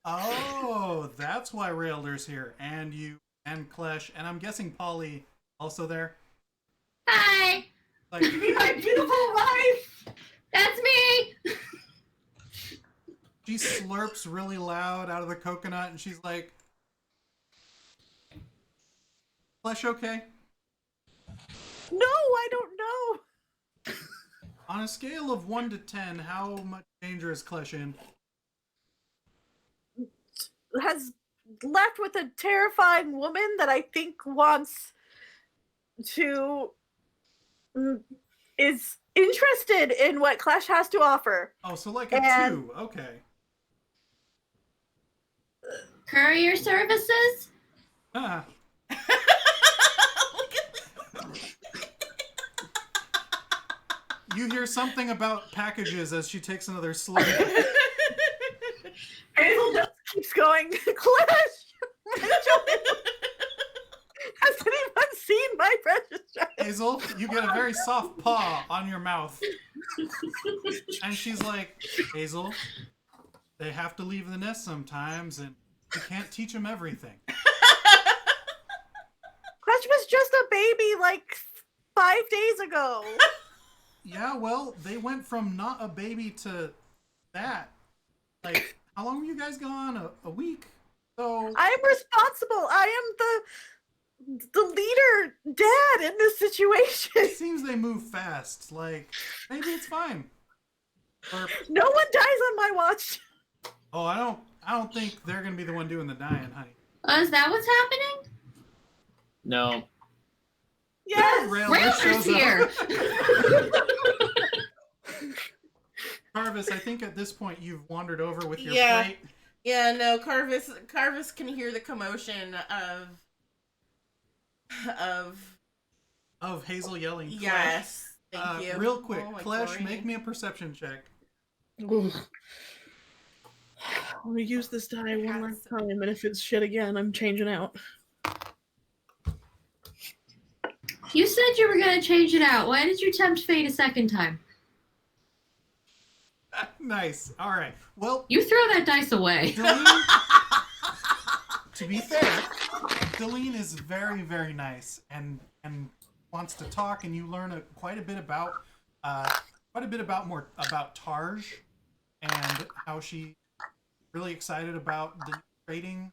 oh, that's why Raildur's here, and you, and Klesh, and I'm guessing Polly also there. Hi, Like, My beautiful wife! that's me. she slurps really loud out of the coconut, and she's like, Klesh okay? No, I don't know. On a scale of 1 to 10, how much danger is Klesh in? Has left with a terrifying woman that I think wants to is interested in what Klesh has to offer. Oh, so like a And- 2. Okay. Courier services? Ah. You hear something about packages as she takes another slug. Hazel just keeps going, Klesh! Has anyone seen my precious child? Hazel, you get a very soft paw on your mouth. And she's like, Hazel, they have to leave the nest sometimes, and you can't teach them everything. Klesh was just a baby like 5 days ago. Yeah, well, they went from not a baby to that. Like, how long were you guys gone? A week? So I am responsible. I am the leader dad in this situation. it seems they move fast. Like, maybe it's fine. Or, No one dies on my watch. oh, I don't think they're gonna be the one doing the dying, honey. Oh, is that what's happening? No. Yes. Rayldur Raildur's shows up. here. Karvis, I think at this point you've wandered over with your Yeah. plate. Yeah, no, Karvis can hear the commotion of of Hazel yelling. Klesh. Yes. Thank you. Real quick, Oh, my Klesh, glory. make me a perception check. Ooh. I'm gonna use this die one last time, and if it's shit again, I'm changing out. You said you were gonna change it out. Why did you tempt fate a second time? Nice. All right. Well, You throw that dice away. Delene, to be fair, Delene is very, very nice and wants to talk, and you learn quite a bit about Tarj and how she really excited about the trading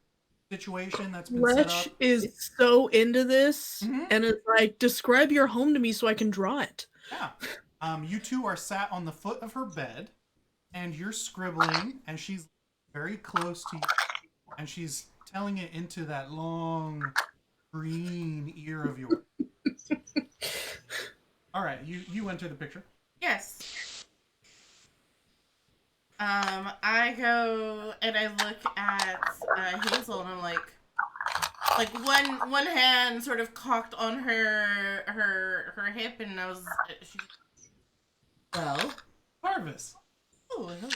situation that's been set Klesh up. is so into this, Mhm. and it's like, describe your home to me so I can draw it. Yeah. You two are sat on the foot of her bed, and you're scribbling, and she's very close to you, and she's telling it into that long green ear of yours. All right, you enter the picture. Yes. I go and I look at Hazel and I'm like one hand sort of cocked on her hip, and I was well, Karvis. oh, hello.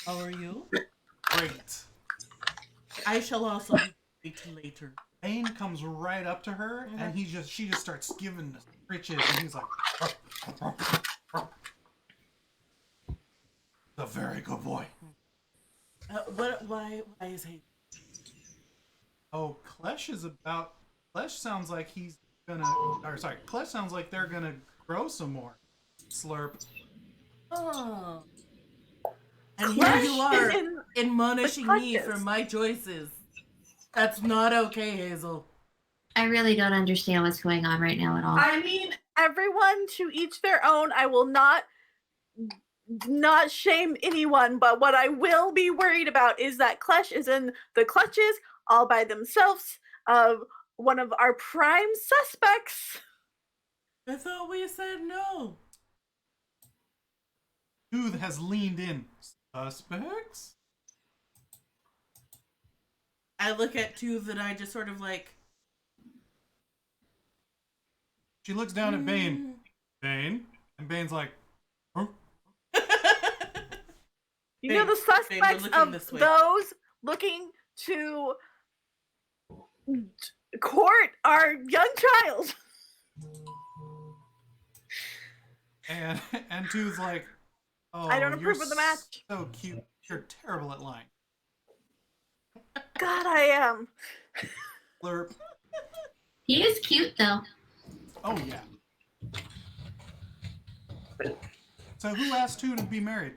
How are you? Great. I shall also be later. Bane comes right up to her, and she just starts giving the stitches, and he's like, a very good boy. Why is he? Oh, Klesh sounds like Klesh sounds like they're gonna grow some more. Slurp. Oh. And here Klesh you are is in admonishing the me clutches. for my choices. That's not okay, Hazel. I really don't understand what's going on right now at all. I mean, everyone to each their own. I will not shame anyone, but what I will be worried about is that Klesh is in the clutches all by themselves of one of our prime suspects. I thought we said no. Tooth has leaned in. Suspects? I look at Tooth and I just sort of like... She looks down at Bane. Bane? And Bane's like, huh? You know, the Bane, we're suspects looking of this way. those looking to court our young child. And Tooth's like, oh, I don't approve you're of the match. So cute. You're terrible at lying. God, I am. Slurp. He is cute, though. Oh, yeah. So who asked who to be married?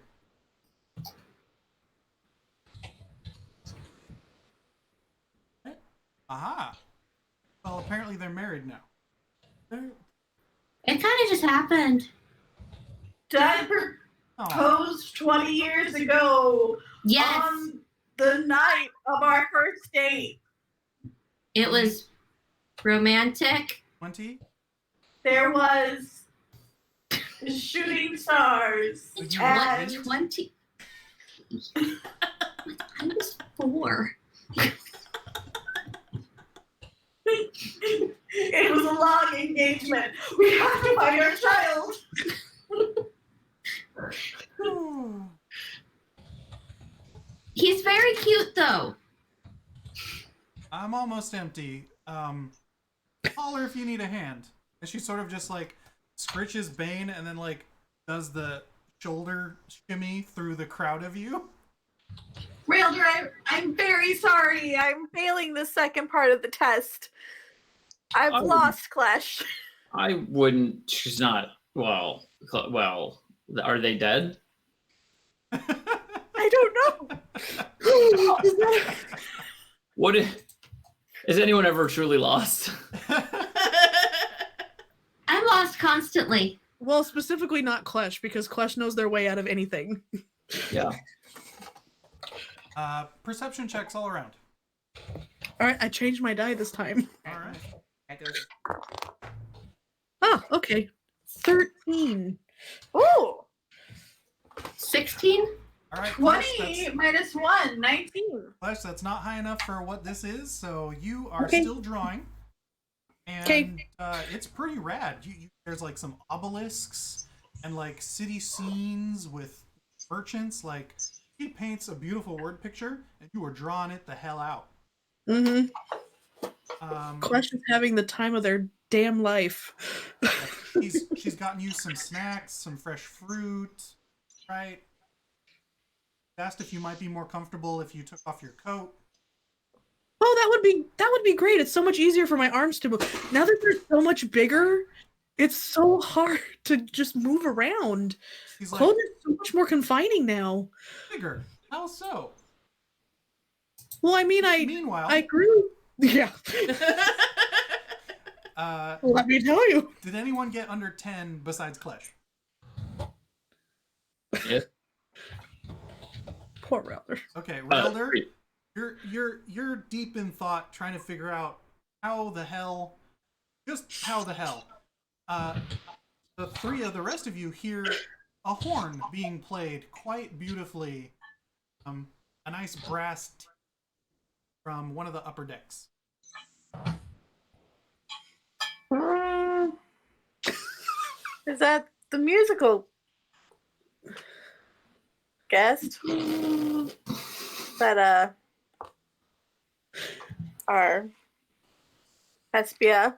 Aha. Well, apparently they're married now. It kind of just happened. Dad Oh, proposed 20 years ago Yes, on the night of our first date. it was romantic. 20? There was shooting stars. And 20. I was 4. it was a long engagement. We have to find our child. He's very cute, though. I'm almost empty. Holler if you need a hand. And she sort of just like scritches Bane and then like does the shoulder shimmy through the crowd of you. Rayldur, I'm very sorry. I'm failing the second part of the test. I've Oh. lost, Klesh. I wouldn't. She's not. Well. Are they dead? I don't know. What is anyone ever truly lost? I'm lost constantly. Well, specifically not Klesh, because Klesh knows their way out of anything. Yeah. Perception checks all around. Alright, I changed my die this time. All right. I go, Oh, okay. 13. Ooh. 16? All right. 20 minus 1, 19. Klesh, that's not high enough for what this is, so you are Okay. still drawing. And Okay. It's pretty rad. There's like some obelisks and like city scenes with merchants. Like he paints a beautiful word picture, and you are drawing it the hell out. Mm-hmm. Um, Klesh is having the time of their damn life. she's gotten you some snacks, some fresh fruit, right? Asked if you might be more comfortable if you took off your coat. Oh, that would be great. It's so much easier for my arms to move. Now that they're so much bigger, it's so hard to just move around. He's Clothes like, are so much more confining now. bigger. How so? Well, I mean, Meanwhile, I grew. Yeah. Let me tell you. Did anyone get under 10 besides Klesh? Yeah. Poor Rayldur. Okay, Rayldur, you're deep in thought, trying to figure out how the hell. The rest of you hear a horn being played quite beautifully. A nice brass from one of the upper decks. Is that the musical guest that our Hespia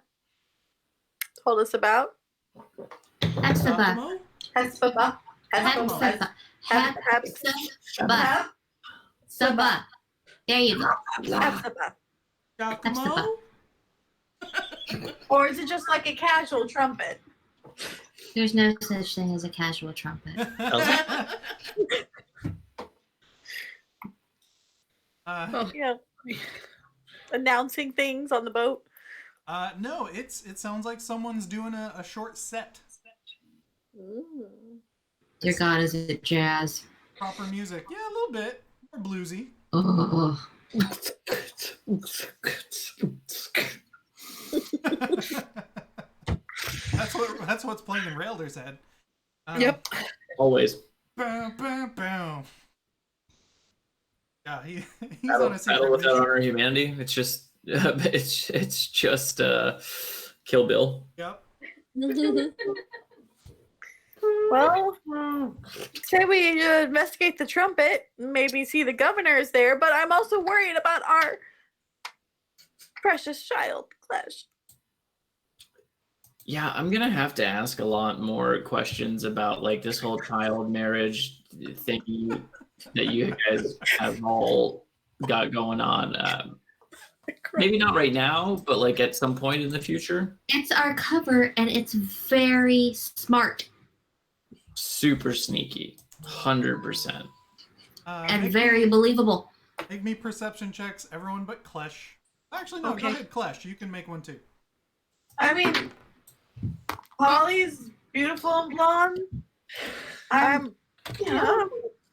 told us about? Hepzibah. Hespaba. Hepzibah. Hepzibah. Hepzibah. There you go. Hespaba. Giacomo? Or is it just like a casual trumpet? There's no such thing as a casual trumpet. Yeah. Announcing things on the boat. No, it sounds like someone's doing a short set. Dear God, is it jazz? Proper music. Yeah, a little bit. More bluesy. Oh. That's what's playing in Raildur's head. Yep. Always. Boom, boom, boom. Yeah, he's Battle, on a secret battle without mission. honor, humanity. It's just it's just Kill Bill. Yep. Well, say we investigate the trumpet, maybe see the governor is there, but I'm also worried about our precious child, Klesh. Yeah, I'm gonna have to ask a lot more questions about like this whole child marriage thing that you guys have all got going on. Maybe not right now, but like at some point in the future. It's our cover, and it's very smart Super sneaky, 100%. and very believable. Make me perception checks, everyone but Klesh. Actually, no, Okay. go ahead, Klesh. You can make one too. I mean, Holly's beautiful and blonde. I'm Yeah,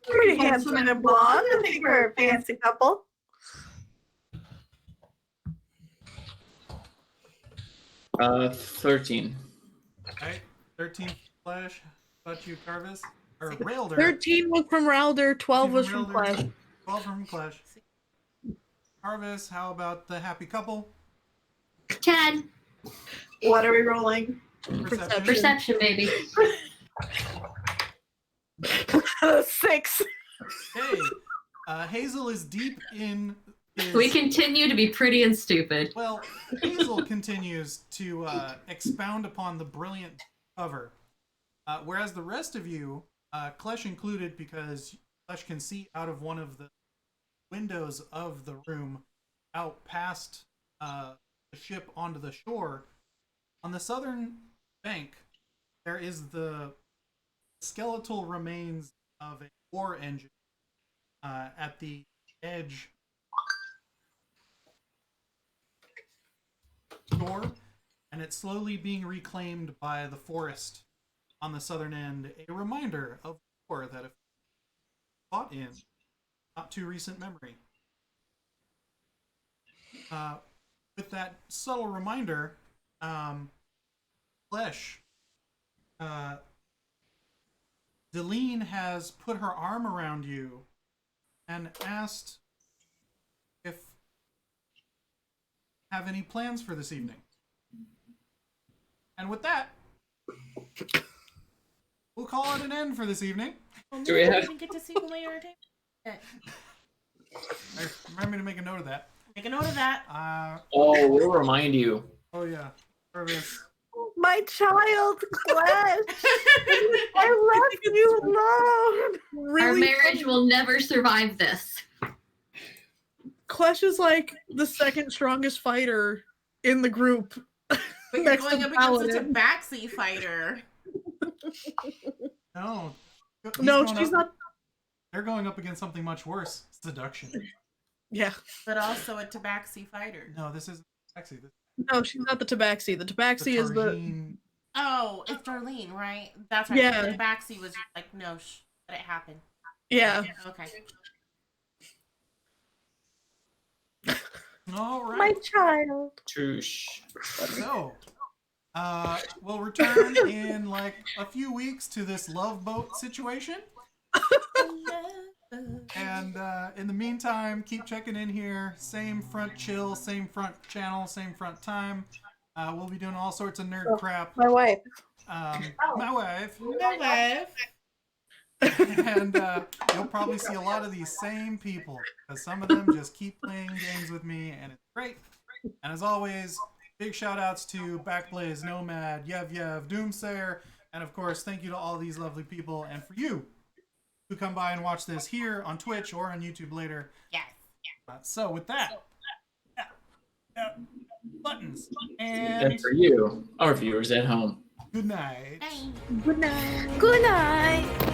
pretty handsome and blonde. I think we're a fancy couple. 13. Alright, 13 Klesh. How about you, Karvis? Or Rayldur. 13 was from Rayldur, 12 was from Rayldur, Klesh. 12 from Klesh. Karvis, how about the happy couple? 10. what are we rolling? Perception. Perception, baby. 6. Hey, Hazel is deep in his... We continue to be pretty and stupid. Well, Hazel continues to expound upon the brilliant cover, whereas the rest of you, Klesh included, because Klesh can see out of one of the windows of the room out past the ship onto the shore. On the southern bank, there is the skeletal remains of a war engine at the edge shore, and it's slowly being reclaimed by the forest on the southern end, a reminder of the war that fought in not too recent memory. With that subtle reminder, Klesh, Deline has put her arm around you and asked if you have any plans for this evening. And with that, we'll call it an end for this evening. Do we have- didn't get to see the layer entertainment? Remember me to make a note of that. Make a note of that. Oh, we'll remind you. Oh yeah, Karvis. My child, Klesh. I left you alone. Our Really marriage will never survive this. Klesh is like the second strongest fighter in the group. But you're Next going to up against a Paladin. tabaxi fighter. No. He's No, going she's up- not. They're going up against something much worse. Seduction. Yeah. But also a tabaxi fighter. No, this isn't sexy. This No, she's not the tabaxi. The tabaxi is the. Tarjeen- Oh, it's Darlene, right? That's right. Yeah. The tabaxi was just like, no, let it happen. Yeah. Okay. All right. My child. Tush. So, we'll return in like a few weeks to this love boat situation. And in the meantime, keep checking in here. Same front chill, same front channel, same front time. We'll be doing all sorts of nerd crap. My wife. My wife. My wife. And you'll probably see a lot of these same people because some of them just keep playing games with me, and it's great. And as always, big shout outs to Backblaze, Nomad, Yev, Doomsayer, and of course, thank you to all these lovely people, and for you who come by and watch this here on Twitch or on YouTube later. Yes. So with that, buttons, and And for you, our viewers at home. good night. Bye. Good night. Good night.